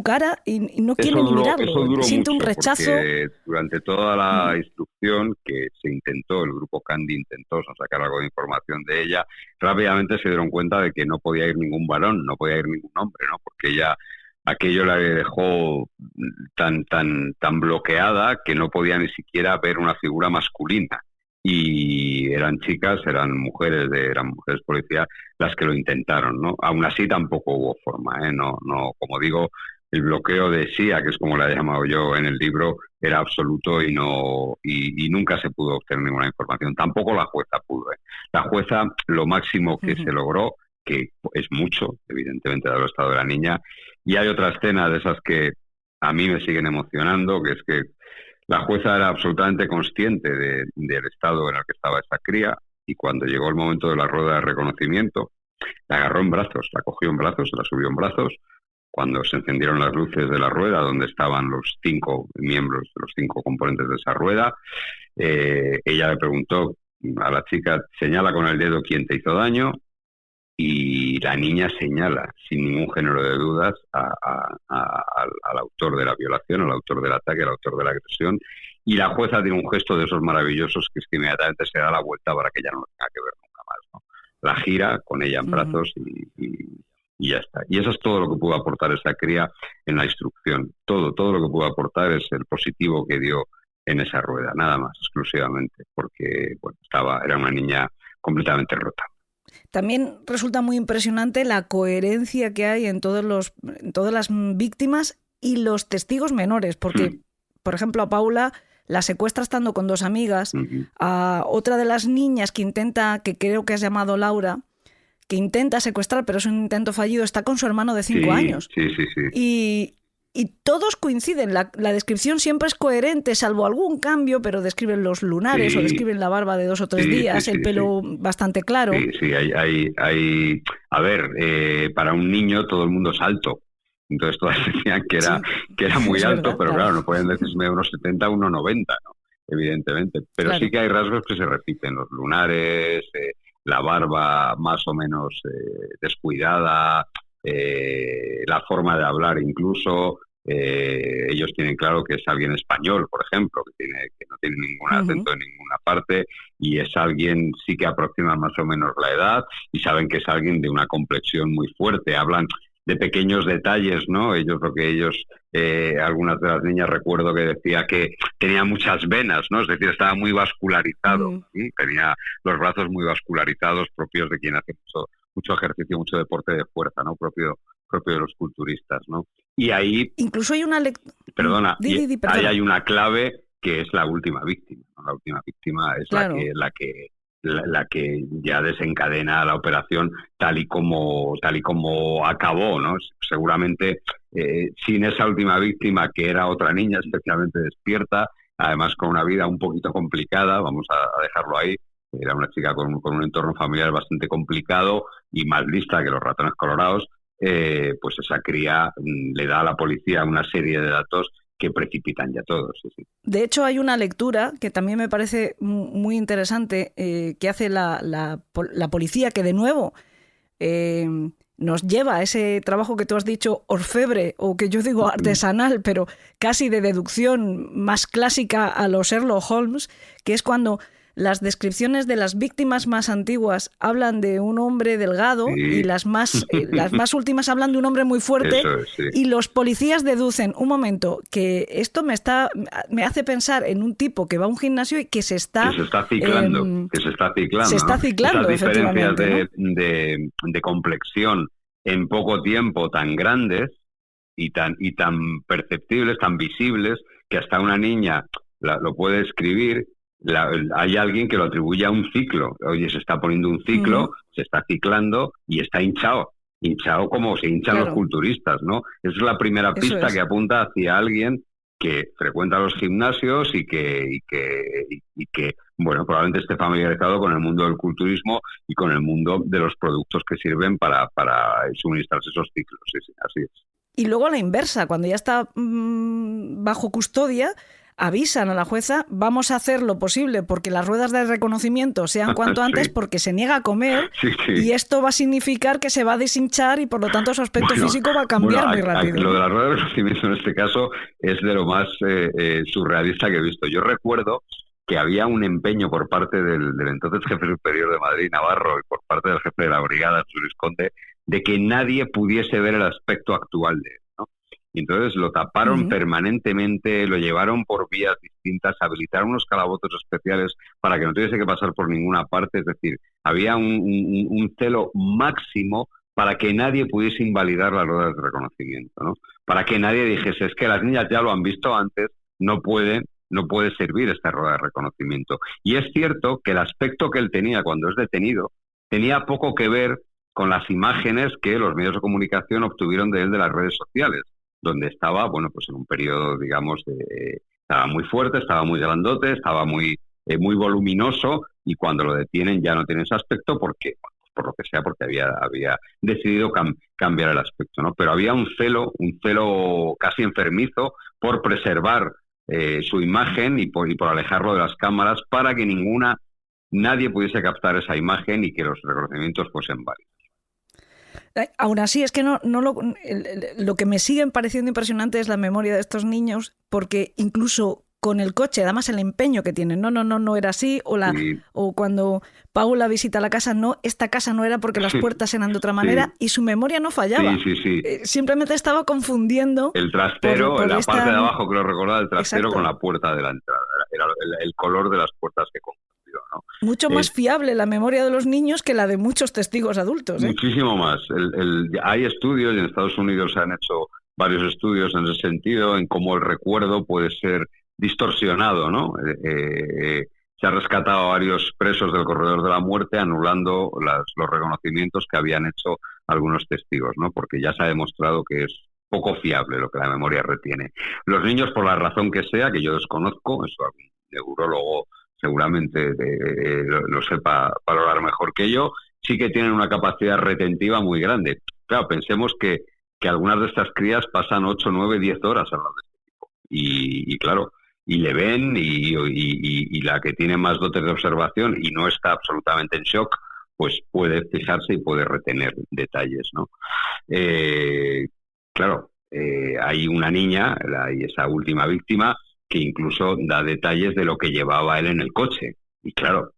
cara y no quiere ni mirarlo, siente un rechazo. Durante toda la instrucción que se intentó, el grupo Candy intentó sacar algo de información de ella, rápidamente se dieron cuenta de que no podía ir ningún varón, no podía ir ningún hombre, ¿no? Porque ella... Aquello la dejó tan bloqueada que no podía ni siquiera ver una figura masculina. Y eran chicas, eran mujeres policías las que lo intentaron, ¿no? Aún así tampoco hubo forma, ¿eh? No, como digo, el bloqueo de Sia, que es como la he llamado yo en el libro, era absoluto y nunca se pudo obtener ninguna información. Tampoco la jueza pudo, ¿eh? La jueza, lo máximo que se logró, que es mucho, evidentemente, dado el estado de la niña. Y hay otra escena de esas que a mí me siguen emocionando, que es que la jueza era absolutamente consciente del estado en el que estaba esa cría, y cuando llegó el momento de la rueda de reconocimiento, la agarró en brazos, la cogió en brazos, la subió en brazos. Cuando se encendieron las luces de la rueda, donde estaban los 5 miembros, los 5 componentes de esa rueda, ella le preguntó a la chica, señala con el dedo quién te hizo daño, y la niña señala, sin ningún género de dudas, al autor de la violación, al autor del ataque, al autor de la agresión, y la jueza tiene un gesto de esos maravillosos que es que inmediatamente se da la vuelta para que ya no lo tenga que ver nunca más, ¿no? La gira con ella en brazos y ya está. Y eso es todo lo que pudo aportar esa cría en la instrucción. Todo lo que pudo aportar es el positivo que dio en esa rueda, nada más, exclusivamente, porque era una niña completamente rota. También resulta muy impresionante la coherencia que hay en todas las víctimas y los testigos menores, porque, por ejemplo, a Paula la secuestra estando con 2 amigas, a otra de las niñas que creo que has llamado Laura, que intenta secuestrar, pero es un intento fallido, está con su hermano de 5 años. Sí. Y todos coinciden, la descripción siempre es coherente, salvo algún cambio, pero describen los lunares o describen la barba de 2 o 3 días, el pelo bastante claro. A ver, para un niño todo el mundo es alto, entonces todas decían que era muy alto, verdad, pero claro, no pueden decirme unos 70, unos 90, ¿no? Evidentemente, pero claro, sí que hay rasgos que se repiten, los lunares, la barba más o menos descuidada, la forma de hablar incluso. Ellos tienen claro que es alguien español, por ejemplo, que no tiene ningún acento en ninguna parte, y es alguien sí que aproxima más o menos la edad, y saben que es alguien de una complexión muy fuerte. Hablan de pequeños detalles, ¿no? Algunas de las niñas recuerdo que decía que tenía muchas venas, ¿no? Es decir, estaba muy vascularizado, tenía los brazos muy vascularizados, propios de quien hace mucho ejercicio, mucho deporte de fuerza, ¿no? Propio de los culturistas, ¿no? Y ahí... Incluso hay una... Perdona, ahí hay una clave que es la última víctima, ¿no? La última víctima es claro, la que ya desencadena la operación tal y como acabó, ¿no? Seguramente sin esa última víctima, que era otra niña especialmente despierta, además con una vida un poquito complicada, vamos a dejarlo ahí. Era una chica con un entorno familiar bastante complicado y más lista que los ratones colorados. Pues esa cría le da a la policía una serie de datos que precipitan ya todos. Sí. De hecho, hay una lectura que también me parece muy interesante que hace la policía, que de nuevo nos lleva a ese trabajo que tú has dicho orfebre, o que yo digo artesanal, pero casi de deducción más clásica a los Sherlock Holmes, que es cuando las descripciones de las víctimas más antiguas hablan de un hombre delgado y las más últimas hablan de un hombre muy fuerte. Eso es, sí. Y los policías deducen, un momento, que esto me hace pensar en un tipo que va a un gimnasio y que se está ciclando. Se está ciclando, esas diferencias de complexión en poco tiempo tan grandes y tan perceptibles, tan visibles, que hasta una niña lo puede escribir. Hay alguien que lo atribuye a un ciclo. Oye, se está poniendo un ciclo, se está ciclando y está hinchado como se hinchan los culturistas, ¿no? Esa es la primera pista que apunta hacia alguien que frecuenta los gimnasios y que bueno, probablemente esté familiarizado con el mundo del culturismo y con el mundo de los productos que sirven para suministrarse esos ciclos. Sí, así es. Y luego a la inversa, cuando ya está bajo custodia, avisan a la jueza, vamos a hacer lo posible porque las ruedas de reconocimiento sean cuanto antes, porque se niega a comer, y esto va a significar que se va a deshinchar y por lo tanto su aspecto físico va a cambiar muy rápido. Lo de las ruedas de reconocimiento en este caso es de lo más surrealista que he visto. Yo recuerdo que había un empeño por parte del entonces jefe superior de Madrid, Navarro, y por parte del jefe de la brigada, Luis Conde, de que nadie pudiese ver el aspecto actual de él, ¿no? Y entonces lo taparon permanentemente, lo llevaron por vías distintas, habilitaron unos calabozos especiales para que no tuviese que pasar por ninguna parte. Es decir, había un celo máximo para que nadie pudiese invalidar las ruedas de reconocimiento, ¿no? Para que nadie dijese, es que las niñas ya lo han visto antes, no puede servir esta rueda de reconocimiento. Y es cierto que el aspecto que él tenía cuando es detenido tenía poco que ver con las imágenes que los medios de comunicación obtuvieron de él de las redes sociales, donde estaba, bueno, pues en un periodo, digamos, estaba muy fuerte, estaba muy grandote, estaba muy voluminoso, y cuando lo detienen ya no tiene ese aspecto porque, bueno, por lo que sea, porque había decidido cambiar el aspecto, ¿no? Pero había un celo casi enfermizo por preservar su imagen y por alejarlo de las cámaras para que nadie pudiese captar esa imagen y que los reconocimientos fuesen válidos. Aún así, es que lo que me sigue pareciendo impresionante es la memoria de estos niños, porque incluso con el coche, además el empeño que tienen, no era así, o cuando Paula visita la casa, esta casa no era porque las puertas eran de otra manera, y su memoria no fallaba. Simplemente estaba confundiendo el trastero, en la parte de abajo, creo recordar, el trastero con la puerta de la entrada. Era el color de las puertas que confundió, ¿no? Mucho más fiable la memoria de los niños que la de muchos testigos adultos, ¿eh? Muchísimo más. Hay estudios, y en Estados Unidos se han hecho varios estudios en ese sentido, en cómo el recuerdo puede ser distorsionado, ¿no? Se ha rescatado a varios presos del corredor de la muerte anulando los reconocimientos que habían hecho algunos testigos, ¿no? Porque ya se ha demostrado que es poco fiable lo que la memoria retiene. Los niños, por la razón que sea, que yo desconozco, eso algún neurólogo seguramente lo sepa valorar mejor que yo, sí que tienen una capacidad retentiva muy grande. Claro, pensemos que algunas de estas crías pasan 8, 9, 10 horas al lado de este tipo. Y claro, y le ven, y la que tiene más dotes de observación y no está absolutamente en shock, pues puede fijarse y puede retener detalles, ¿no? Claro, hay una niña, y esa última víctima, que incluso da detalles de lo que llevaba él en el coche. Y claro,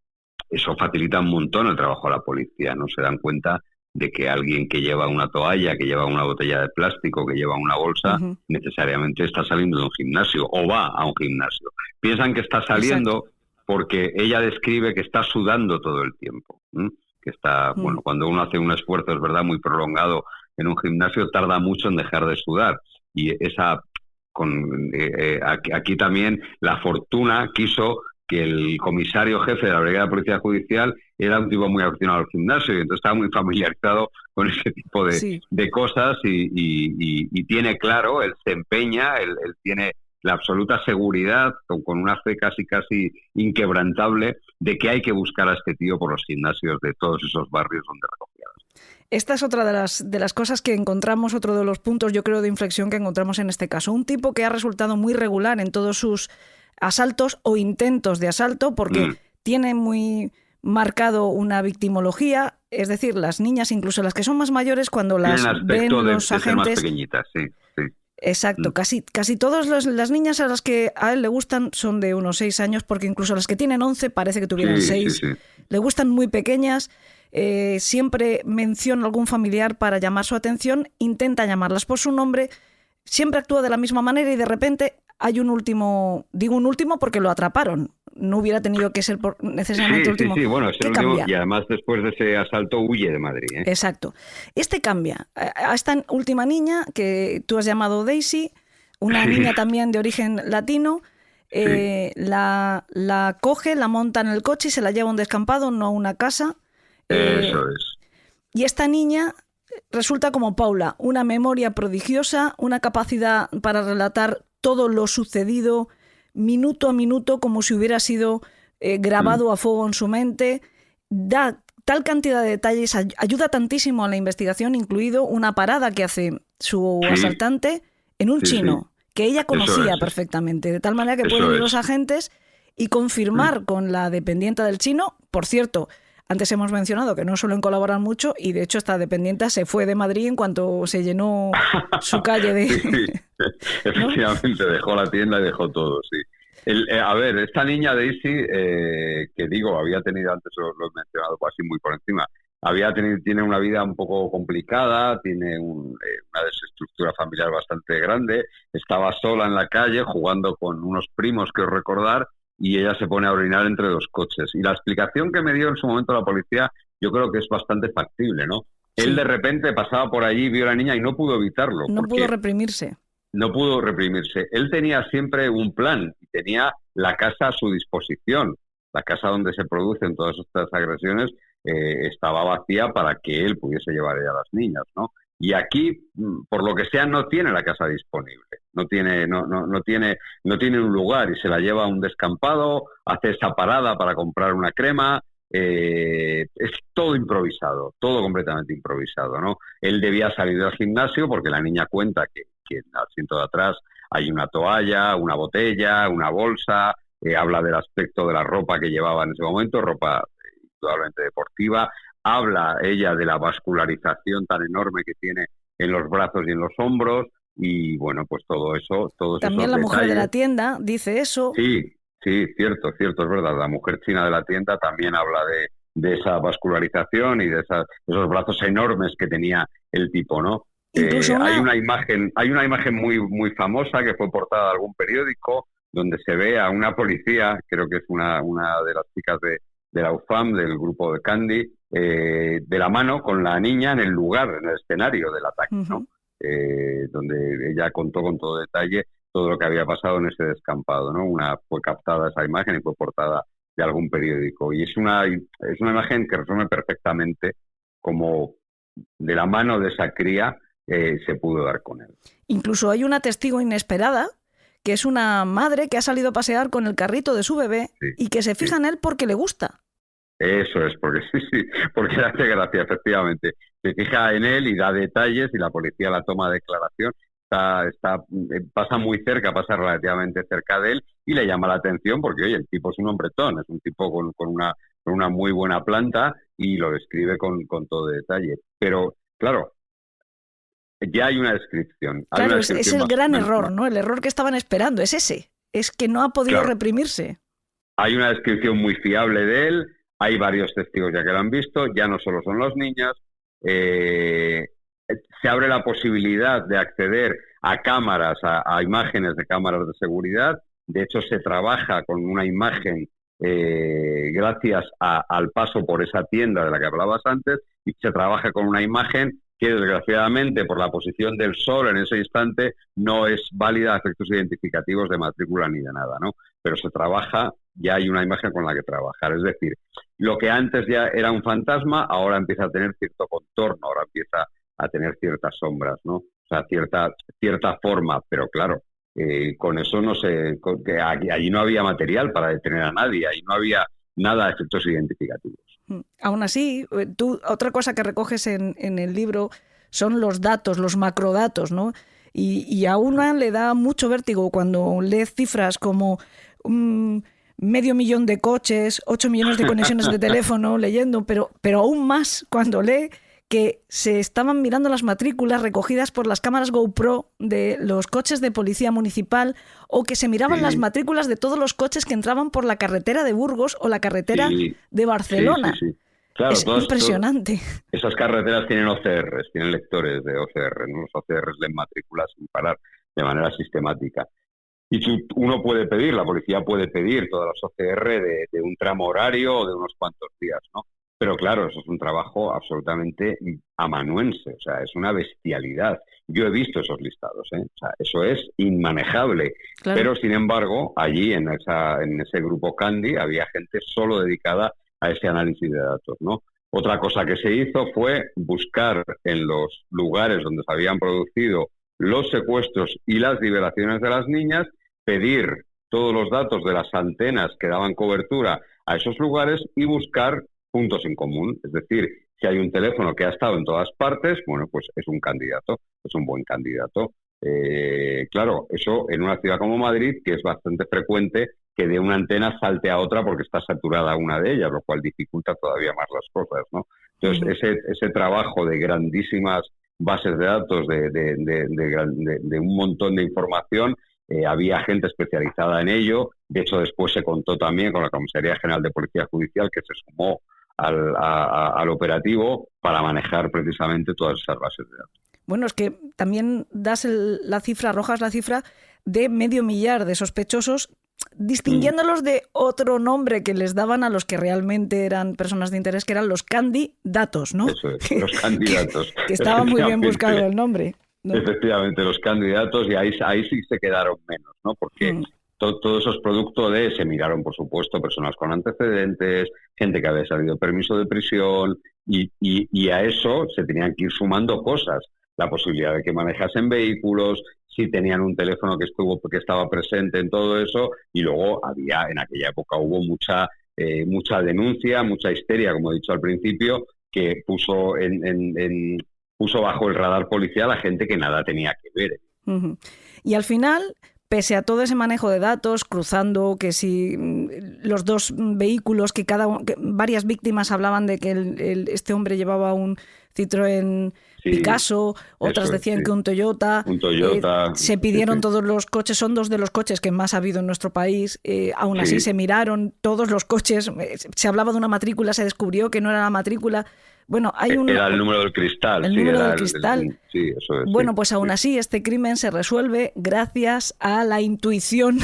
eso facilita un montón el trabajo a la policía, ¿no? Se dan cuenta de que alguien que lleva una toalla, que lleva una botella de plástico, que lleva una bolsa, necesariamente está saliendo de un gimnasio o va a un gimnasio. Piensan que está saliendo porque ella describe que está sudando todo el tiempo, ¿m? Que está, bueno, cuando uno hace un esfuerzo, es verdad, muy prolongado en un gimnasio, tarda mucho en dejar de sudar. Y aquí también la fortuna quiso que el comisario jefe de la Brigada de Policía Judicial era un tipo muy aficionado al gimnasio, y entonces estaba muy familiarizado con ese tipo de cosas, y tiene claro, él se empeña, él tiene la absoluta seguridad, con una fe casi inquebrantable, de que hay que buscar a este tío por los gimnasios de todos esos barrios donde recogía. Esta es otra de las cosas que encontramos, otro de los puntos, yo creo, de inflexión que encontramos en este caso. Un tipo que ha resultado muy regular en todos sus asaltos o intentos de asalto, porque tiene muy marcado una victimología, es decir, las niñas, incluso las que son más mayores, cuando las ven los agentes... Más pequeñitas, sí. Exacto, casi todas las niñas a las que a él le gustan son de unos 6 años, porque incluso las que tienen 11 parece que tuvieran 6. Le gustan muy pequeñas, siempre menciona algún familiar para llamar su atención, intenta llamarlas por su nombre, siempre actúa de la misma manera, y de repente hay un último, digo un último porque lo atraparon, no hubiera tenido que ser necesariamente último. Sí, bueno, es el último, y además después de ese asalto huye de Madrid, ¿eh? Exacto. Este cambia. A esta última niña que tú has llamado Daisy, una niña también de origen latino, la coge, la monta en el coche y se la lleva a un descampado, no a una casa. Eso es. Y esta niña resulta como Paula, una memoria prodigiosa, una capacidad para relatar todo lo sucedido minuto a minuto como si hubiera sido grabado a fuego en su mente, da tal cantidad de detalles, ayuda tantísimo a la investigación, incluido una parada que hace su asaltante en un chino, que ella conocía es. perfectamente, de tal manera que Eso pueden ir es. los agentes y confirmar con la dependienta del chino. Por cierto, antes hemos mencionado que no suelen colaborar mucho y de hecho esta dependienta se fue de Madrid en cuanto se llenó su calle de... Sí, efectivamente, dejó la tienda y dejó todo, sí. A ver, esta niña Daisy, que digo, había tenido, antes lo he mencionado así muy por encima, tiene una vida un poco complicada, tiene una desestructura familiar bastante grande, estaba sola en la calle jugando con unos primos, creo recordar, y ella se pone a orinar entre dos coches. Y la explicación que me dio en su momento la policía, yo creo que es bastante factible, ¿no? Sí. Él de repente pasaba por allí, vio a la niña y no pudo evitarlo. No porque pudo reprimirse. no pudo reprimirse. Él tenía siempre un plan y tenía la casa a su disposición. La casa donde se producen todas estas agresiones estaba vacía para que él pudiese llevar a las niñas, ¿no? Y aquí, por lo que sea, no tiene la casa disponible. No tiene un lugar y se la lleva a un descampado, hace esa parada para comprar una crema. Es todo improvisado, todo completamente improvisado, ¿no? Él debía salir del gimnasio porque la niña cuenta que en el asiento de atrás hay una toalla, una botella, una bolsa, habla del aspecto de la ropa que llevaba en ese momento, ropa indudablemente deportiva, habla ella de la vascularización tan enorme que tiene en los brazos y en los hombros, y bueno, pues todo eso, todos También esos la mujer de detalles. la tienda dice eso. Sí, cierto, es verdad. La mujer china de la tienda también habla de esa vascularización y de esos brazos enormes que tenía el tipo, ¿no? Incluso hay una imagen muy, muy famosa que fue portada de algún periódico donde se ve a una policía, creo que es una de las chicas de la UFAM, del grupo de Candy, de la mano con la niña en el lugar, en el escenario del ataque, ¿no? Donde ella contó con todo detalle todo lo que había pasado en ese descampado, ¿no? Fue captada esa imagen y fue portada de algún periódico. Y es una imagen que resume perfectamente cómo de la mano de esa cría se pudo dar con él. Incluso hay una testigo inesperada, que es una madre que ha salido a pasear con el carrito de su bebé y que se fija en él porque le gusta. Eso es, porque porque le hace gracia, efectivamente. Se fija en él y da detalles y la policía la toma declaración. Pasa muy cerca, pasa relativamente cerca de él y le llama la atención porque, oye, el tipo es un hombretón, es un tipo con una muy buena planta y lo describe con todo detalle. Pero, claro, ya hay una descripción. Claro, es el gran error, ¿no? El error que estaban esperando es ese. Es que no ha podido reprimirse. Hay una descripción muy fiable de él, hay varios testigos ya que lo han visto, ya no solo son los niños. Se abre la posibilidad de acceder a cámaras, a imágenes de cámaras de seguridad. De hecho, se trabaja con una imagen gracias al paso por esa tienda de la que hablabas antes, y se trabaja con una imagen que desgraciadamente por la posición del sol en ese instante no es válida a efectos identificativos de matrícula ni de nada, ¿no? Pero se trabaja, ya hay una imagen con la que trabajar. Es decir, lo que antes ya era un fantasma, ahora empieza a tener cierto contorno, ahora empieza a tener ciertas sombras, ¿no? O sea, cierta forma, pero claro, con eso no sé, allí no había material para detener a nadie, ahí no había nada de efectos identificativos. Aún así, otra cosa que recoges en el libro son los datos, los macrodatos, ¿no? Y a una le da mucho vértigo cuando lee cifras como 500.000 de coches, 8 millones de conexiones de teléfono, leyendo, pero aún más cuando lee que se estaban mirando las matrículas recogidas por las cámaras GoPro de los coches de policía municipal, o que se miraban las matrículas de todos los coches que entraban por la carretera de Burgos o la carretera de Barcelona. Sí. Claro, es impresionante. Esas carreteras tienen OCRs, tienen lectores de OCR, ¿no? Los OCRs leen matrículas sin parar de manera sistemática. Y uno puede pedir, la policía puede pedir todas las OCR de un tramo horario o de unos cuantos días, ¿no? Pero claro, eso es un trabajo absolutamente amanuense, o sea, es una bestialidad. Yo he visto esos listados, o sea, eso es inmanejable. Claro. Pero, sin embargo, allí en ese grupo Candy había gente solo dedicada a ese análisis de datos, ¿no? Otra cosa que se hizo fue buscar en los lugares donde se habían producido los secuestros y las liberaciones de las niñas, pedir todos los datos de las antenas que daban cobertura a esos lugares y buscar puntos en común. Es decir, si hay un teléfono que ha estado en todas partes, bueno, pues es un candidato, es un buen candidato. Claro, eso en una ciudad como Madrid, que es bastante frecuente que de una antena salte a otra porque está saturada una de ellas, lo cual dificulta todavía más las cosas, ¿no? Entonces, ese trabajo de grandísimas bases de datos, de un montón de información, había gente especializada en ello. De hecho, después se contó también con la Comisaría General de Policía Judicial, que se sumó al operativo para manejar precisamente todas esas bases de datos. Bueno, es que también arrojas la cifra de 500.000 de sospechosos, distinguiéndolos de otro nombre que les daban a los que realmente eran personas de interés, que eran los candidatos, ¿no? Eso es, los candidatos. que estaba muy bien buscado el nombre, ¿no? Efectivamente, los candidatos, y ahí sí se quedaron menos, ¿no? Porque todo eso es producto se miraron, por supuesto, personas con antecedentes, gente que había salido permiso de prisión, y a eso se tenían que ir sumando cosas. La posibilidad de que manejasen vehículos, si tenían un teléfono que estaba presente en todo eso, y luego en aquella época hubo mucha denuncia, mucha histeria, como he dicho al principio, que puso puso bajo el radar policial a gente que nada tenía que ver. Y al final, pese a todo ese manejo de datos, cruzando que si los dos vehículos, que varias víctimas hablaban de que este hombre llevaba un Citroën Picasso, otras decían que un Toyota. Se pidieron todos los coches, son 2 de los coches que más ha habido en nuestro país. Aún así se miraron todos los coches. Se hablaba de una matrícula, se descubrió que no era la matrícula. Bueno, era el número del cristal. El número del cristal. Sí, eso es. Bueno, pues aún así este crimen se resuelve gracias a la intuición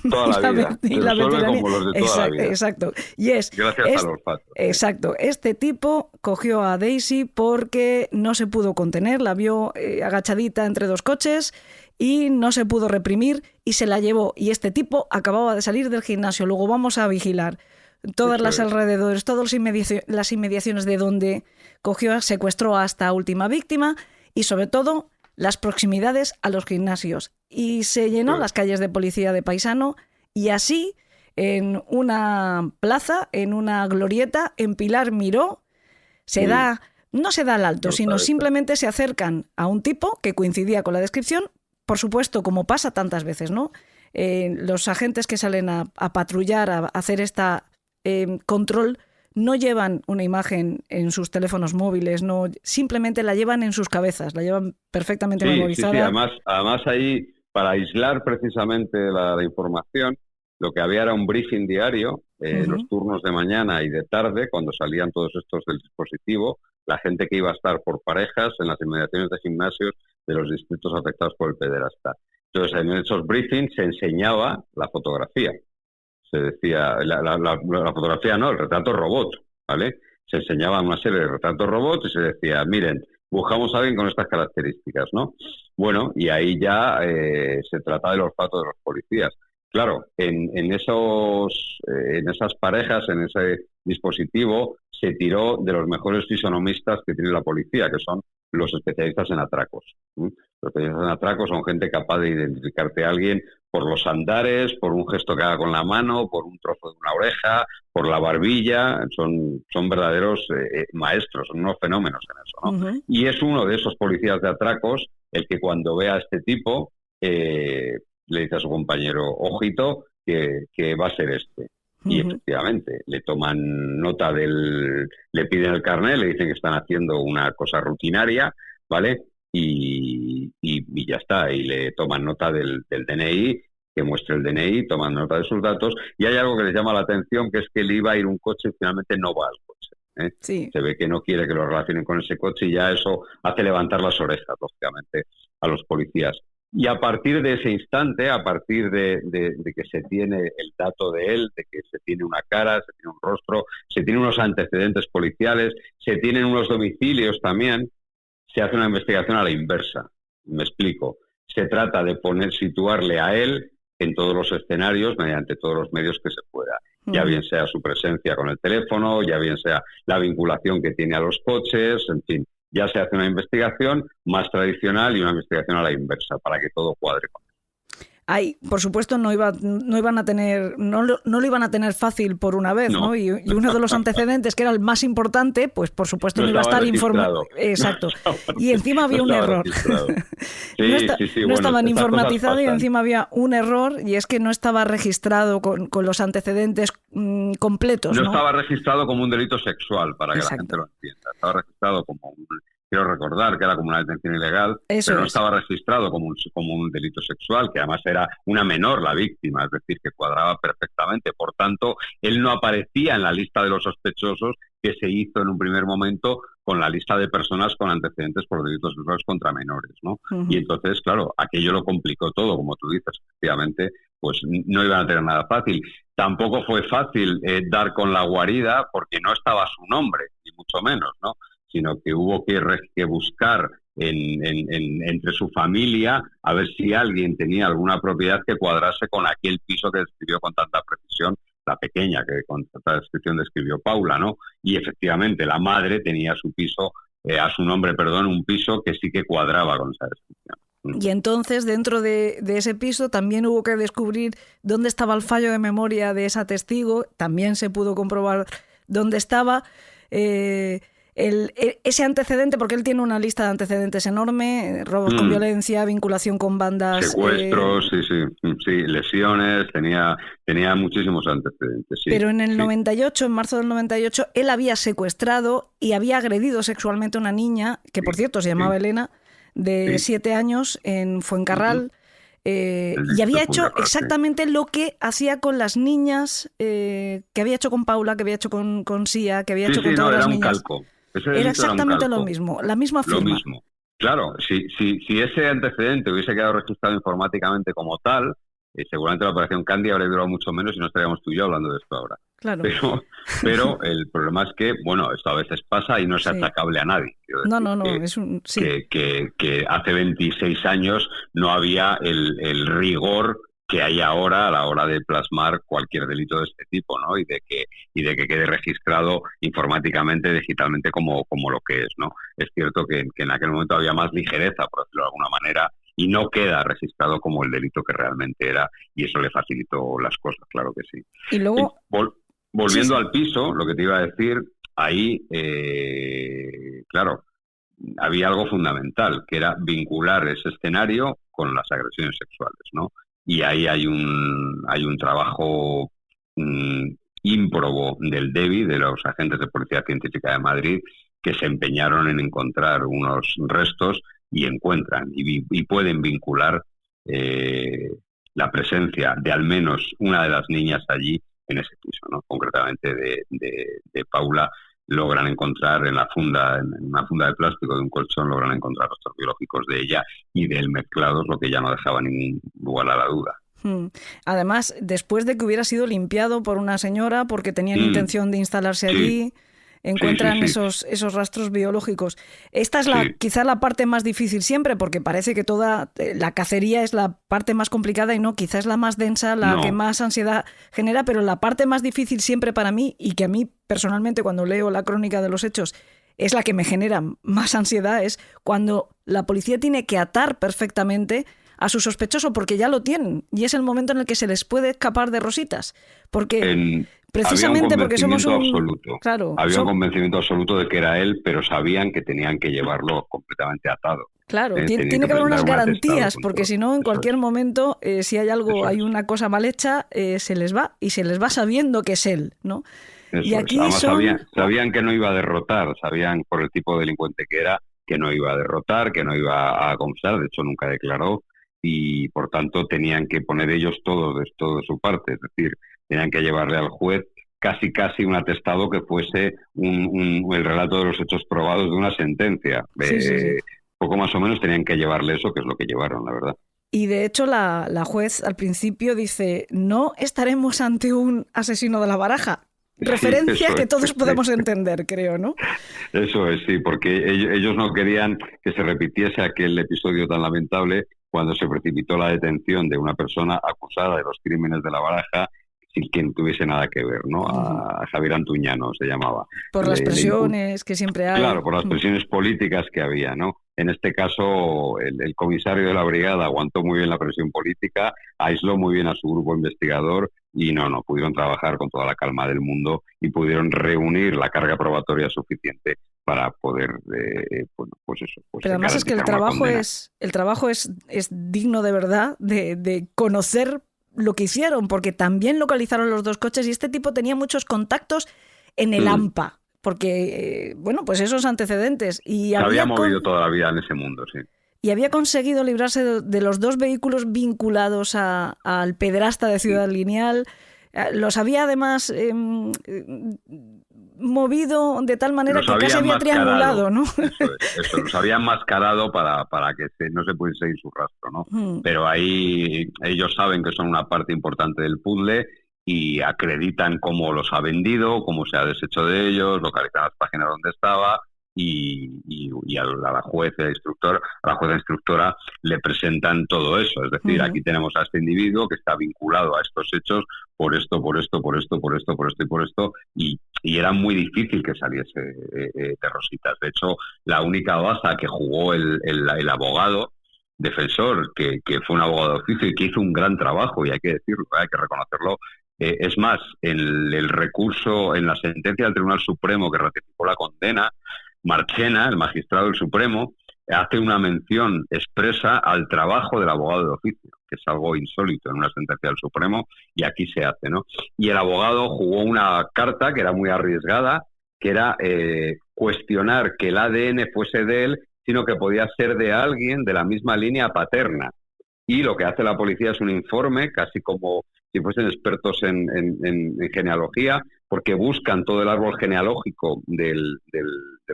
toda la vida. Se resuelve como los de toda la vida. Exacto. Gracias al olfato. Exacto. Este tipo cogió a Daisy porque no se pudo contener, la vio agachadita entre 2 coches y no se pudo reprimir y se la llevó. Y este tipo acababa de salir del gimnasio. Luego vamos a vigilar todas las alrededores, todas las inmediaciones de donde cogió, secuestró a esta última víctima y sobre todo las proximidades a los gimnasios. Y se llenó las calles de policía de paisano y así en una plaza, en una glorieta, en Pilar Miró, no se da el alto, sino simplemente se acercan a un tipo que coincidía con la descripción, por supuesto, como pasa tantas veces, ¿no? Los agentes que salen a patrullar, a hacer control, no llevan una imagen en sus teléfonos móviles, no, simplemente la llevan en sus cabezas, la llevan perfectamente memorizada. Sí, además ahí, para aislar precisamente la información, lo que había era un briefing diario, los turnos de mañana y de tarde, cuando salían todos estos del dispositivo, la gente que iba a estar por parejas en las inmediaciones de gimnasios de los distritos afectados por el pederasta. Entonces, en esos briefings se enseñaba la fotografía. Se decía, la fotografía no, el retrato robot, ¿vale? Se enseñaban una serie de retratos robots y se decía, miren, buscamos a alguien con estas características, ¿no? Bueno, y ahí ya se trata del olfato de los policías. Claro, en esas parejas, en ese dispositivo, se tiró de los mejores fisonomistas que tiene la policía, que son los especialistas en atracos. Los especialistas en atracos son gente capaz de identificarte a alguien por los andares, por un gesto que haga con la mano, por un trozo de una oreja, por la barbilla. Son verdaderos maestros, son unos fenómenos en eso, ¿no? Y es uno de esos policías de atracos el que cuando ve a este tipo le dice a su compañero, ojito, que va a ser este. Y efectivamente, le toman nota le piden el carnet, le dicen que están haciendo una cosa rutinaria, ¿vale? Y ya está, y le toman nota del DNI, que muestre el DNI, toman nota de sus datos, y hay algo que les llama la atención, que es que le iba a ir un coche y finalmente no va al coche. Sí. Se ve que no quiere que lo relacionen con ese coche y ya eso hace levantar las orejas, lógicamente, a los policías. Y a partir de ese instante, a partir de que se tiene el dato de él, de que se tiene una cara, se tiene un rostro, se tienen unos antecedentes policiales, se tienen unos domicilios también, se hace una investigación a la inversa. Me explico. Se trata de situarle a él en todos los escenarios mediante todos los medios que se pueda. Ya bien sea su presencia con el teléfono, ya bien sea la vinculación que tiene a los coches, en fin. Ya se hace una investigación más tradicional y una investigación a la inversa para que todo cuadre con él. ahí, por supuesto, no lo iban a tener fácil por una vez, ¿no? Y uno de los antecedentes, que era el más importante, pues por supuesto no iba a estar informado. Exacto. Y encima había un error. No estaban informatizados y encima había un error, y es que no estaba registrado con los antecedentes completos. No estaba registrado como un delito sexual, para que la gente lo entienda. Estaba registrado como quiero recordar que era como una detención ilegal, pero no estaba registrado como un delito sexual, que además era una menor la víctima, es decir, que cuadraba perfectamente. Por tanto, él no aparecía en la lista de los sospechosos que se hizo en un primer momento con la lista de personas con antecedentes por delitos sexuales contra menores, ¿no? Uh-huh. Y entonces, claro, aquello lo complicó todo, como tú dices, efectivamente, pues no iban a tener nada fácil. Tampoco fue fácil dar con la guarida, porque no estaba su nombre, ni mucho menos, ¿no? Sino que hubo que buscar entre su familia a ver si alguien tenía alguna propiedad que cuadrase con aquel piso que describió con tanta precisión la pequeña, que con tanta descripción describió Paula, ¿no? Y efectivamente la madre tenía su piso, a su nombre, un piso que sí que cuadraba con esa descripción. Y entonces, dentro de ese piso, también hubo que descubrir dónde estaba el fallo de memoria de esa testigo. También se pudo comprobar dónde estaba ese antecedente, porque él tiene una lista de antecedentes enorme: robos con violencia, vinculación con bandas... Secuestros, sí, lesiones, tenía muchísimos antecedentes. Sí, pero en el 98, en marzo del 98, él había secuestrado y había agredido sexualmente a una niña, que por cierto se llamaba Elena, de 7 años, en Fuencarral, y había hecho exactamente lo que hacía con las niñas, que había hecho con Paula, que había hecho con Sia, que había hecho con todas las niñas. Calco. Era exactamente lo mismo, la misma firma. Lo mismo. Claro, si ese antecedente hubiese quedado registrado informáticamente como tal, seguramente la operación Candy habría durado mucho menos y no estaríamos tú y yo hablando de esto ahora. Claro. Pero el problema es que, bueno, esto a veces pasa y no es atacable a nadie. No, que hace 26 años no había el rigor que hay ahora a la hora de plasmar cualquier delito de este tipo, ¿no? Y de que quede registrado informáticamente, digitalmente, como lo que es, ¿no? Es cierto que en aquel momento había más ligereza, por decirlo de alguna manera, y no queda registrado como el delito que realmente era, y eso le facilitó las cosas, claro que sí. Y luego... Volviendo al piso, lo que te iba a decir, ahí, claro, había algo fundamental, que era vincular ese escenario con las agresiones sexuales, ¿no? Y ahí hay un trabajo ímprobo del DEVI, de los agentes de Policía Científica de Madrid, que se empeñaron en encontrar unos restos y encuentran y pueden vincular la presencia de al menos una de las niñas allí en ese piso, ¿no? Concretamente de Paula. Logran encontrar en una funda de plástico de un colchón, logran encontrar restos biológicos de ella y de él mezclados, lo que ya no dejaba ningún lugar a la duda. Además, después de que hubiera sido limpiado por una señora porque tenían intención de instalarse allí, encuentran esos rastros biológicos. Esta es quizá la parte más difícil siempre, porque parece que toda la cacería es la parte más complicada y no, quizá es la más densa, que más ansiedad genera, pero la parte más difícil siempre para mí, y que a mí personalmente cuando leo la crónica de los hechos es la que me genera más ansiedad, es cuando la policía tiene que atar perfectamente a su sospechoso, porque ya lo tienen, y es el momento en el que se les puede escapar de rositas, porque... Precisamente porque somos absoluto. Claro, había un convencimiento absoluto de que era él, pero sabían que tenían que llevarlo completamente atado. Claro, tiene que haber unas garantías, porque si no, en cualquier momento, si hay algo, hay una cosa mal hecha, se les va, y se les va sabiendo que es él, ¿no? Y aquí sabían que no iba a derrotar, sabían por el tipo de delincuente que era, que no iba a derrotar, que no iba a confesar, de hecho nunca declaró, y por tanto tenían que poner ellos todo de su parte, es decir, tenían que llevarle al juez casi un atestado que fuese el relato de los hechos probados de una sentencia. Poco más o menos tenían que llevarle eso, que es lo que llevaron, la verdad. Y de hecho la juez al principio dice, no estaremos ante un asesino de la baraja. Referencia que todos podemos entender, creo, ¿no? Eso es, sí, porque ellos no querían que se repitiese aquel episodio tan lamentable cuando se precipitó la detención de una persona acusada de los crímenes de la baraja, sin que tuviese nada que ver, ¿no? A Javier Antuñano se llamaba. Por las presiones que siempre hay. Claro, por las presiones políticas que había, ¿no? En este caso, el comisario de la brigada aguantó muy bien la presión política, aisló muy bien a su grupo investigador y no pudieron trabajar con toda la calma del mundo y pudieron reunir la carga probatoria suficiente para poder, pues eso. Pues pero además es que el trabajo es digno de verdad de conocer lo que hicieron, porque también localizaron los 2 coches y este tipo tenía muchos contactos en el AMPA, porque, pues esos antecedentes. Y se había movido toda la vida en ese mundo, sí. Y había conseguido librarse de los 2 vehículos vinculados al pederasta de Ciudad Lineal. Los había además movido de tal manera que casi había triangulado, ¿no? Eso, los había enmascarado para que no se pudiese seguir su rastro, ¿no? Pero ahí ellos saben que son una parte importante del puzzle y acreditan cómo los ha vendido, cómo se ha deshecho de ellos, localizan las páginas donde estaba y a la jueza instructora le presentan todo eso. Es decir, aquí tenemos a este individuo que está vinculado a estos hechos por esto y era muy difícil que saliese de rositas. De hecho, la única baza que jugó el abogado defensor, que fue un abogado de oficio y que hizo un gran trabajo, y hay que decirlo, hay que reconocerlo. Es más, el recurso en la sentencia del Tribunal Supremo que ratificó la condena, Marchena, el magistrado del Supremo, hace una mención expresa al trabajo del abogado de oficio, que es algo insólito en una sentencia del Supremo, y aquí se hace, ¿no? Y el abogado jugó una carta que era muy arriesgada, que era cuestionar que el ADN fuese de él, sino que podía ser de alguien de la misma línea paterna. Y lo que hace la policía es un informe, casi como si fuesen expertos en genealogía, porque buscan todo el árbol genealógico del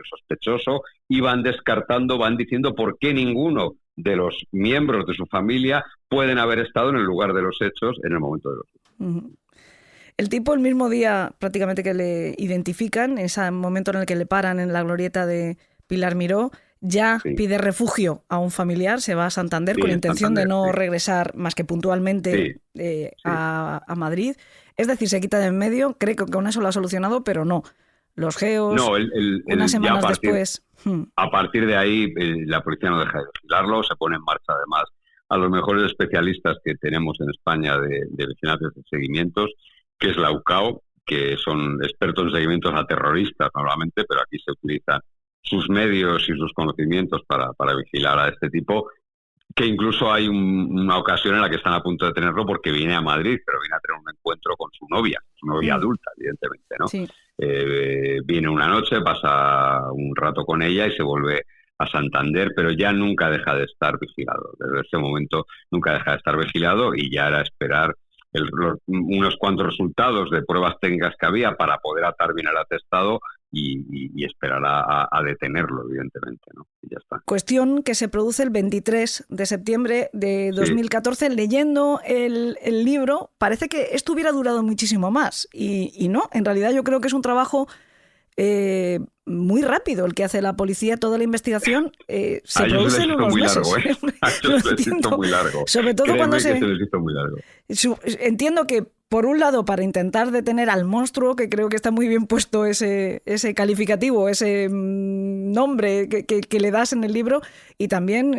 sospechoso y van descartando, van diciendo por qué ninguno de los miembros de su familia pueden haber estado en el lugar de los hechos en el momento de los hechos. El tipo, el mismo día prácticamente que le identifican, ese momento en el que le paran en la glorieta de Pilar Miró, ya pide refugio a un familiar, se va a Santander con intención de no regresar más que puntualmente a Madrid. Es decir, se quita de en medio, creo que con eso lo ha solucionado, pero no. Los geos, unas semanas después... A partir de ahí, la policía no deja de vigilarlo, se pone en marcha además a los mejores especialistas que tenemos en España de vigilancia y seguimientos, que es la UCAO, que son expertos en seguimientos a terroristas normalmente, pero aquí se utilizan sus medios y sus conocimientos para vigilar a este tipo, que incluso hay una ocasión en la que están a punto de tenerlo porque viene a Madrid, pero viene a tener un encuentro con su novia adulta, evidentemente, ¿no? Sí. Viene una noche, pasa un rato con ella y se vuelve a Santander, pero ya nunca deja de estar vigilado. Desde ese momento nunca deja de estar vigilado y ya era esperar unos cuantos resultados de pruebas técnicas que había para poder atar bien el atestado y esperar a detenerlo, evidentemente, ¿no? Y ya está. Cuestión que se produce el 23 de septiembre de 2014. Sí. Leyendo el libro, parece que esto hubiera durado muchísimo más. Y no, en realidad yo creo que es un trabajo muy rápido el que hace la policía. Toda la investigación se produce en unos meses. Lo entiendo muy largo. Sobre todo cuando se les hizo muy largo. Entiendo que, por un lado, para intentar detener al monstruo, que creo que está muy bien puesto ese calificativo, ese nombre que le das en el libro, y también,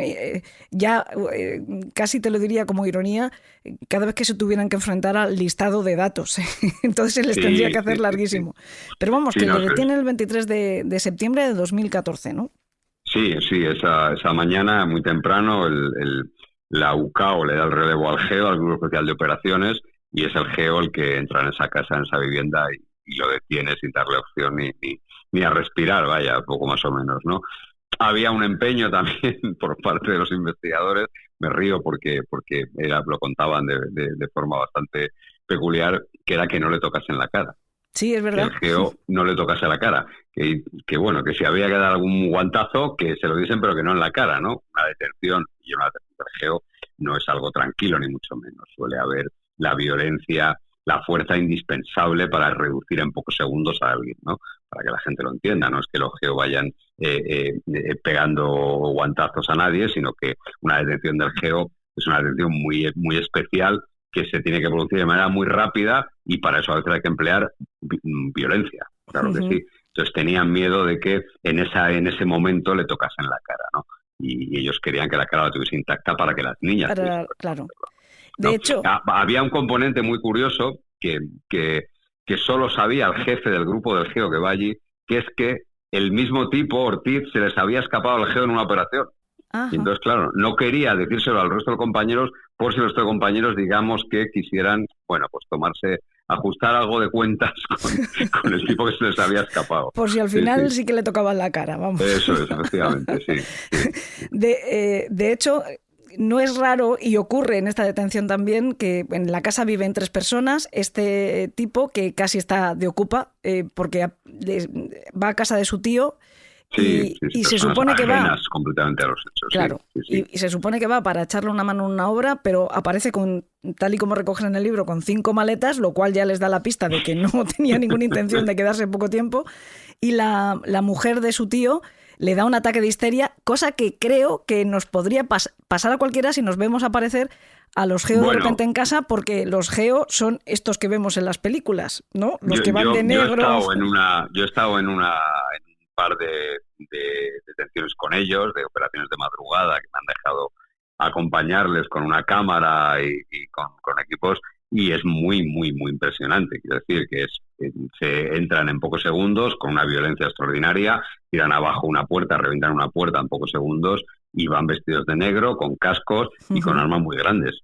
casi te lo diría como ironía, cada vez que se tuvieran que enfrentar al listado de datos. Entonces se les tendría que hacer larguísimo. Pero vamos, que lo detienen el 23 de septiembre de 2014, ¿no? Sí, esa mañana, muy temprano, la UCAO le da el relevo al GEO, al Grupo Especial de Operaciones, y es el GEO el que entra en esa casa, en esa vivienda, y lo detiene sin darle opción ni a respirar, vaya, poco más o menos, ¿no? Había un empeño también por parte de los investigadores, me río porque lo contaban de forma bastante peculiar, que era que no le tocasen la cara. Sí, es verdad. Que el GEO no le tocase la cara. Que bueno, que si había que dar algún guantazo, que se lo dicen, pero que no en la cara, ¿no? Una detención del GEO no es algo tranquilo, ni mucho menos. Suele haber la violencia, la fuerza indispensable para reducir en pocos segundos a alguien, ¿no? Para que la gente lo entienda. No es que los GEO vayan pegando guantazos a nadie, sino que una detención del GEO es una detención muy, muy especial, que se tiene que producir de manera muy rápida y para eso a veces hay que emplear violencia, claro que sí. Entonces tenían miedo de que en ese momento le tocasen la cara, ¿no? Y ellos querían que la cara la tuviese intacta para que las niñas... Claro. ¿no? De hecho... Había un componente muy curioso que solo sabía el jefe del grupo del GEO que va allí, que es que el mismo tipo, Ortiz, se les había escapado al GEO en una operación. Ajá. Y entonces, claro, no quería decírselo al resto de compañeros por si los otros compañeros, digamos, que quisieran, bueno, pues ajustar algo de cuentas con el tipo que se les había escapado. Por si al final sí que le tocaban la cara, vamos. Eso es, efectivamente, sí. De hecho, no es raro, y ocurre en esta detención también, que en la casa viven 3 personas. Este tipo, que casi está de ocupa, porque va a casa de su tío. Sí, y se supone que va completamente a los hechos. Claro, sí. Y se supone que va para echarle una mano en una obra, pero aparece tal y como recogen en el libro, con 5 maletas, lo cual ya les da la pista de que no tenía ninguna intención de quedarse poco tiempo. Y la mujer de su tío le da un ataque de histeria, cosa que creo que nos podría pasar a cualquiera si nos vemos aparecer a los GEO de repente en casa, porque los GEO son estos que vemos en las películas, ¿no? Los que van de negro. Yo he estado en un par de detenciones con ellos, de operaciones de madrugada, que me han dejado acompañarles con una cámara y con equipos, y es muy, muy, muy impresionante. Quiero decir que se entran en pocos segundos con una violencia extraordinaria, tiran abajo una puerta, revientan una puerta en pocos segundos y van vestidos de negro, con cascos y con armas muy grandes.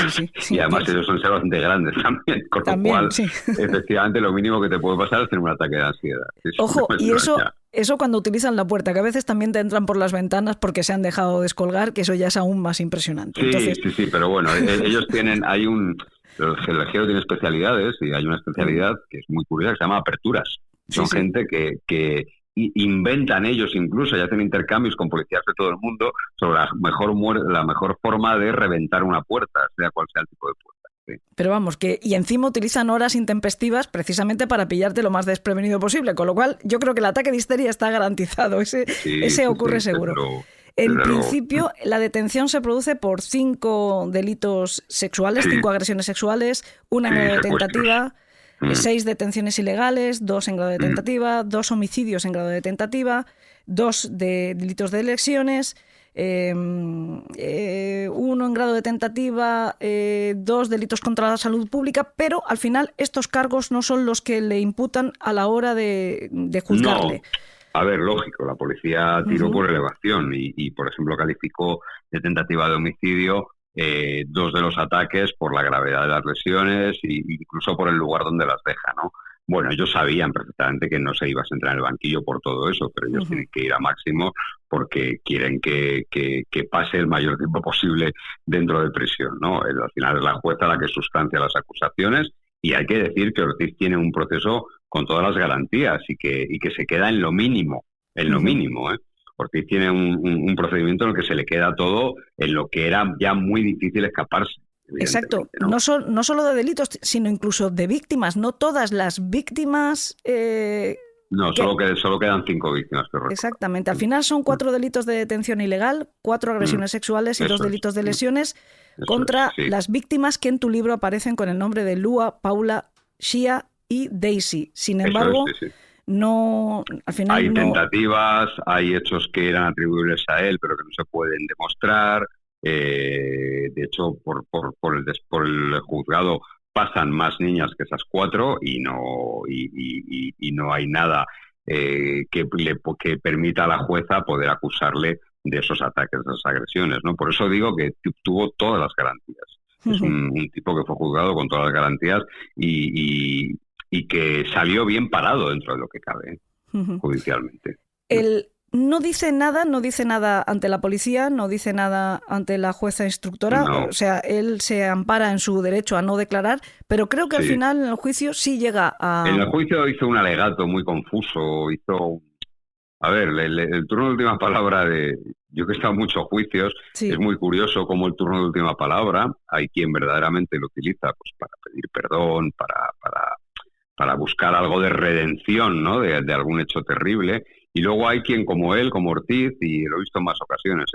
Sí, y además ellos son bastante grandes también, con lo cual, efectivamente, lo mínimo que te puede pasar es tener un ataque de ansiedad. Ojo, y eso cuando utilizan la puerta, que a veces también te entran por las ventanas porque se han dejado descolgar, que eso ya es aún más impresionante. Sí, pero bueno, ellos tienen, el GEO tiene especialidades, y hay una especialidad que es muy curiosa, que se llama aperturas. Son gente que inventan ellos incluso y hacen intercambios con policías de todo el mundo sobre la mejor forma de reventar una puerta, sea cual sea el tipo de puerta. Sí. Pero vamos, y encima utilizan horas intempestivas precisamente para pillarte lo más desprevenido posible, con lo cual yo creo que el ataque de histeria está garantizado, ese ocurre seguro. En principio, la detención se produce por 5 delitos sexuales, 5 agresiones sexuales, 1 en grado de tentativa, 6 detenciones ilegales, 2 en grado de tentativa, 2 homicidios en grado de tentativa, 2 de delitos de lesiones, 1 en grado de tentativa, 2 delitos contra la salud pública, pero al final estos cargos no son los que le imputan a la hora de juzgarle. No. A ver, lógico, la policía tiró por elevación y, por ejemplo, calificó de tentativa de homicidio 2 de los ataques por la gravedad de las lesiones e incluso por el lugar donde las deja, ¿no? Bueno, ellos sabían perfectamente que no se iba a sentar en el banquillo por todo eso, pero ellos tienen que ir a máximo porque quieren que pase el mayor tiempo posible dentro de prisión, ¿no? Al final es la jueza la que sustancia las acusaciones y hay que decir que Ortiz tiene un proceso con todas las garantías y que se queda en lo mínimo, ¿eh? Ortiz tiene un procedimiento en el que se le queda todo en lo que era ya muy difícil escaparse. Exacto, no solo de delitos, sino incluso de víctimas. No todas las víctimas... Solo quedan 5 víctimas. Exactamente, al final son 4 delitos de detención ilegal, 4 agresiones sexuales y 2 delitos de lesiones contra las víctimas que en tu libro aparecen con el nombre de Lua, Paula, Shia y Daisy. Sin embargo... No, al final hay tentativas, hay hechos que eran atribuibles a él pero que no se pueden demostrar. De hecho, por el juzgado pasan más niñas que esas 4 y no hay nada que permita a la jueza poder acusarle de esos ataques, de esas agresiones, ¿no? Por eso digo que tuvo todas las garantías. Es un tipo que fue juzgado con todas las garantías y que salió bien parado dentro de lo que cabe, judicialmente. Él no dice nada ante la policía, no dice nada ante la jueza instructora, o sea, él se ampara en su derecho a no declarar, pero creo que al final en el juicio sí llega a... En el juicio hizo un alegato muy confuso, A ver, el turno de última palabra Yo que he estado en muchos juicios, es muy curioso cómo el turno de última palabra hay quien verdaderamente lo utiliza pues para pedir perdón, para buscar algo de redención, ¿no? de algún hecho terrible, y luego hay quien como él, como Ortiz, y lo he visto en más ocasiones,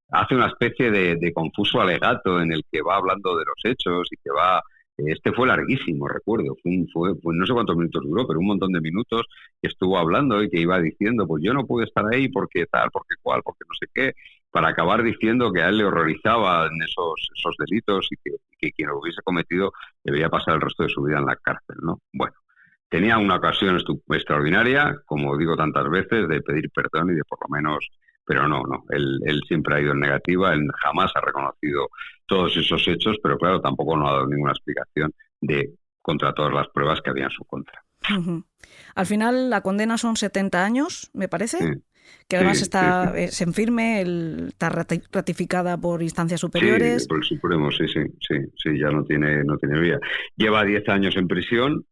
hace una especie de confuso alegato en el que va hablando de los hechos y que va... Este fue larguísimo, recuerdo, fue no sé cuántos minutos duró, pero un montón de minutos que estuvo hablando y que iba diciendo, pues yo no pude estar ahí porque tal, porque cual, porque no sé qué, para acabar diciendo que a él le horrorizaban esos delitos y que quien lo hubiese cometido debería pasar el resto de su vida en la cárcel, ¿no? Bueno, tenía una ocasión extraordinaria, como digo tantas veces, de pedir perdón y de por lo menos... Pero no, él siempre ha ido en negativa, él jamás ha reconocido todos esos hechos, pero claro, tampoco no ha dado ninguna explicación contra todas las pruebas que había en su contra. Uh-huh. Al final la condena son 70 años, me parece, sí. Que además sí, está sí. es en firme, está ratificada por instancias superiores. Sí, por el Supremo, sí, ya no tiene vía. Lleva 10 años en prisión,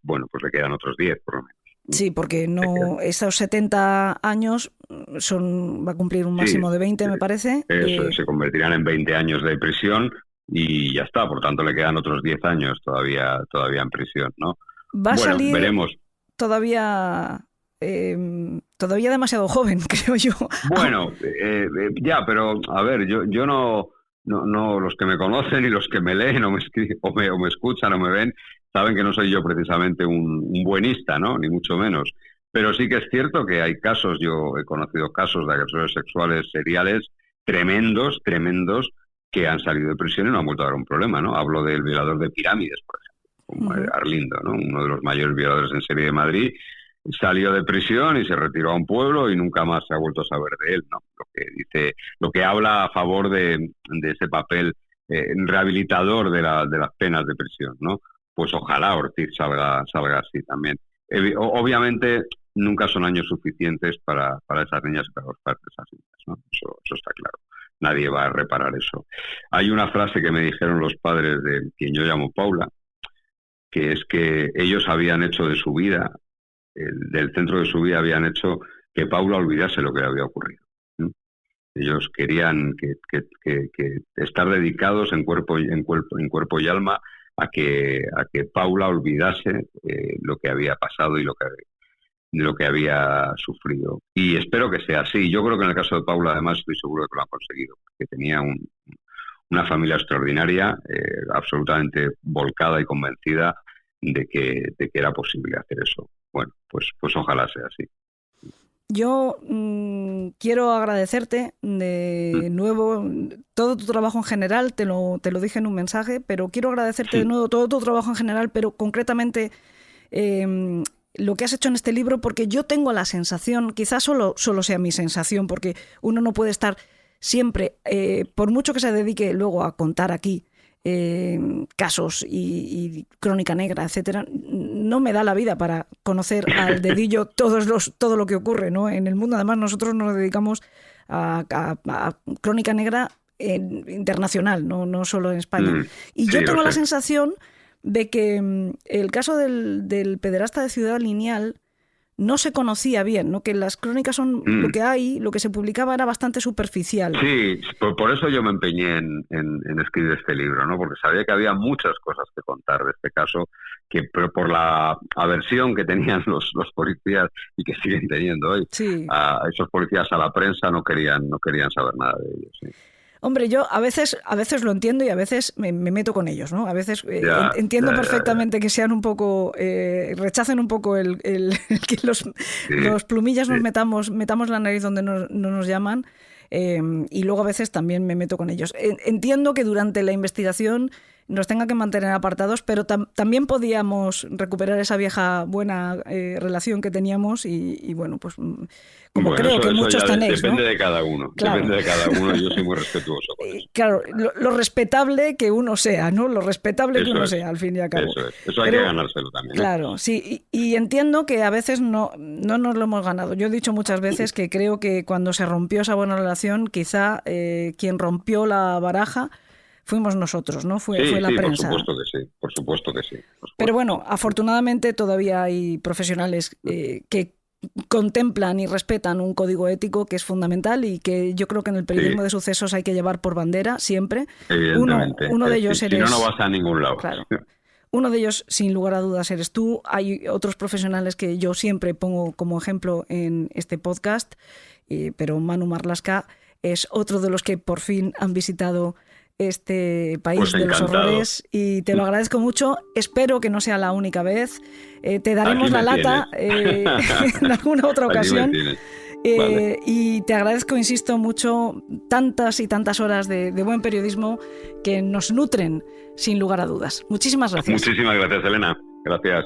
bueno, pues le quedan otros 10 por lo menos. Sí, porque no esos 70 años va a cumplir un máximo de 20, me parece. Eso, se convertirán en 20 años de prisión y ya está. Por tanto, le quedan otros 10 años todavía en prisión, ¿no? Va a salir veremos. Todavía demasiado joven, creo yo. Bueno, ya, pero a ver, yo no, los que me conocen y los que me leen o me escuchan o me ven, saben que no soy yo precisamente un buenista, ¿no? Ni mucho menos. Pero sí que es cierto que hay casos, yo he conocido casos de agresores sexuales seriales tremendos, que han salido de prisión y no han vuelto a dar un problema, ¿no? Hablo del violador de pirámides, por ejemplo, como Arlindo, ¿no? Uno de los mayores violadores en serie de Madrid, salió de prisión y se retiró a un pueblo y nunca más se ha vuelto a saber de él, ¿no? Lo que habla a favor de ese papel rehabilitador de las penas de prisión, ¿no? Pues ojalá Ortiz salga así también. Obviamente nunca son años suficientes para esas niñas y para los padres de esas niñas, ¿no? Eso está claro. Nadie va a reparar eso. Hay una frase que me dijeron los padres de quien yo llamo Paula, que es que ellos habían hecho de su vida, del centro de su vida habían hecho que Paula olvidase lo que le había ocurrido. Ellos querían que estar dedicados en cuerpo y alma a que Paula olvidase lo que había pasado y lo que había sufrido. Y espero que sea así. Yo creo que en el caso de Paula, además, estoy seguro de que lo han conseguido, que tenía una familia extraordinaria, absolutamente volcada y convencida de que era posible hacer eso. Bueno, pues ojalá sea así. Yo quiero agradecerte de nuevo todo tu trabajo en general, te lo dije en un mensaje, pero quiero agradecerte de nuevo todo tu trabajo en general, pero concretamente lo que has hecho en este libro, porque yo tengo la sensación, quizás solo sea mi sensación, porque uno no puede estar siempre, por mucho que se dedique luego a contar aquí casos y crónica negra, etcétera, no me da la vida para conocer al dedillo todo lo que ocurre, ¿no? En el mundo. Además, nosotros nos dedicamos a crónica negra internacional, no solo en España. Y yo tengo la sensación de que el caso del pederasta de Ciudad Lineal no se conocía bien, ¿no? Que las crónicas son lo que se publicaba era bastante superficial. Sí, por eso yo me empeñé en escribir este libro, ¿no? Porque sabía que había muchas cosas que contar de este caso, pero por la aversión que tenían los policías y que siguen teniendo hoy, a esos policías a la prensa no querían saber nada de ellos. Sí. Hombre, yo a veces lo entiendo y a veces me meto con ellos, ¿no? A veces entiendo perfectamente que sean un poco, rechacen un poco el que los plumillas nos metamos la nariz donde no nos llaman, y luego a veces también me meto con ellos. Entiendo que durante la investigación nos tenga que mantener apartados, pero también podíamos recuperar esa vieja buena relación que teníamos y bueno, pues como creo que muchos tenéis, depende, ¿no? De cada uno, claro. Depende de cada uno, yo soy muy respetuoso con eso. Claro, lo respetable que uno sea, ¿no? Lo respetable eso que uno sea, al fin y al cabo. Eso hay que ganárselo también. Claro, sí, y entiendo que a veces no nos lo hemos ganado. Yo he dicho muchas veces que creo que cuando se rompió esa buena relación, quizá quien rompió la baraja fuimos nosotros, ¿no? Fue la prensa. Por supuesto que sí. Pero bueno, afortunadamente todavía hay profesionales que contemplan y respetan un código ético que es fundamental y que yo creo que en el periodismo de sucesos hay que llevar por bandera siempre. Evidentemente. Uno de ellos eres... Si no vas a ningún lado. Claro. Uno de ellos, sin lugar a dudas, eres tú. Hay otros profesionales que yo siempre pongo como ejemplo en este podcast, pero Manu Marlaska es otro de los que por fin han visitado este país Pues de los encantado. horrores, y te lo agradezco mucho. Espero que no sea la única vez. Te daremos Aquí la me lata en alguna otra Aquí me ocasión. tienes. Vale. Y te agradezco, insisto, mucho tantas y tantas horas de buen periodismo que nos nutren sin lugar a dudas. Muchísimas gracias. Muchísimas gracias, Elena. Gracias.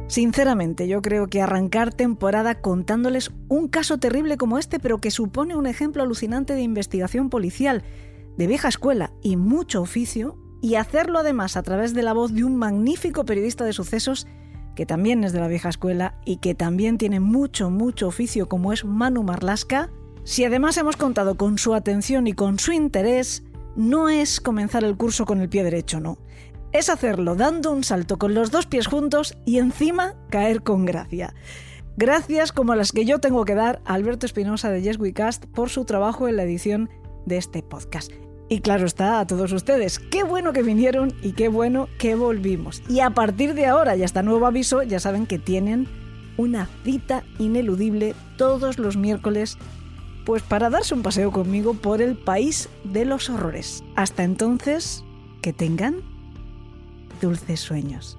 Sinceramente, yo creo que arrancar temporada contándoles un caso terrible como este, pero que supone un ejemplo alucinante de investigación policial, de vieja escuela y mucho oficio, y hacerlo además a través de la voz de un magnífico periodista de sucesos que también es de la vieja escuela y que también tiene mucho oficio, como es Manu Marlaska, si además hemos contado con su atención y con su interés, no es comenzar el curso con el pie derecho, no. Es hacerlo dando un salto con los dos pies juntos y encima caer con gracia. Gracias como las que yo tengo que dar a Alberto Espinosa de Yes We Cast por su trabajo en la edición de este podcast. Y claro está, a todos ustedes, qué bueno que vinieron y qué bueno que volvimos. Y a partir de ahora y hasta nuevo aviso, ya saben que tienen una cita ineludible todos los miércoles, pues para darse un paseo conmigo por el país de los horrores. Hasta entonces, que tengan dulces sueños.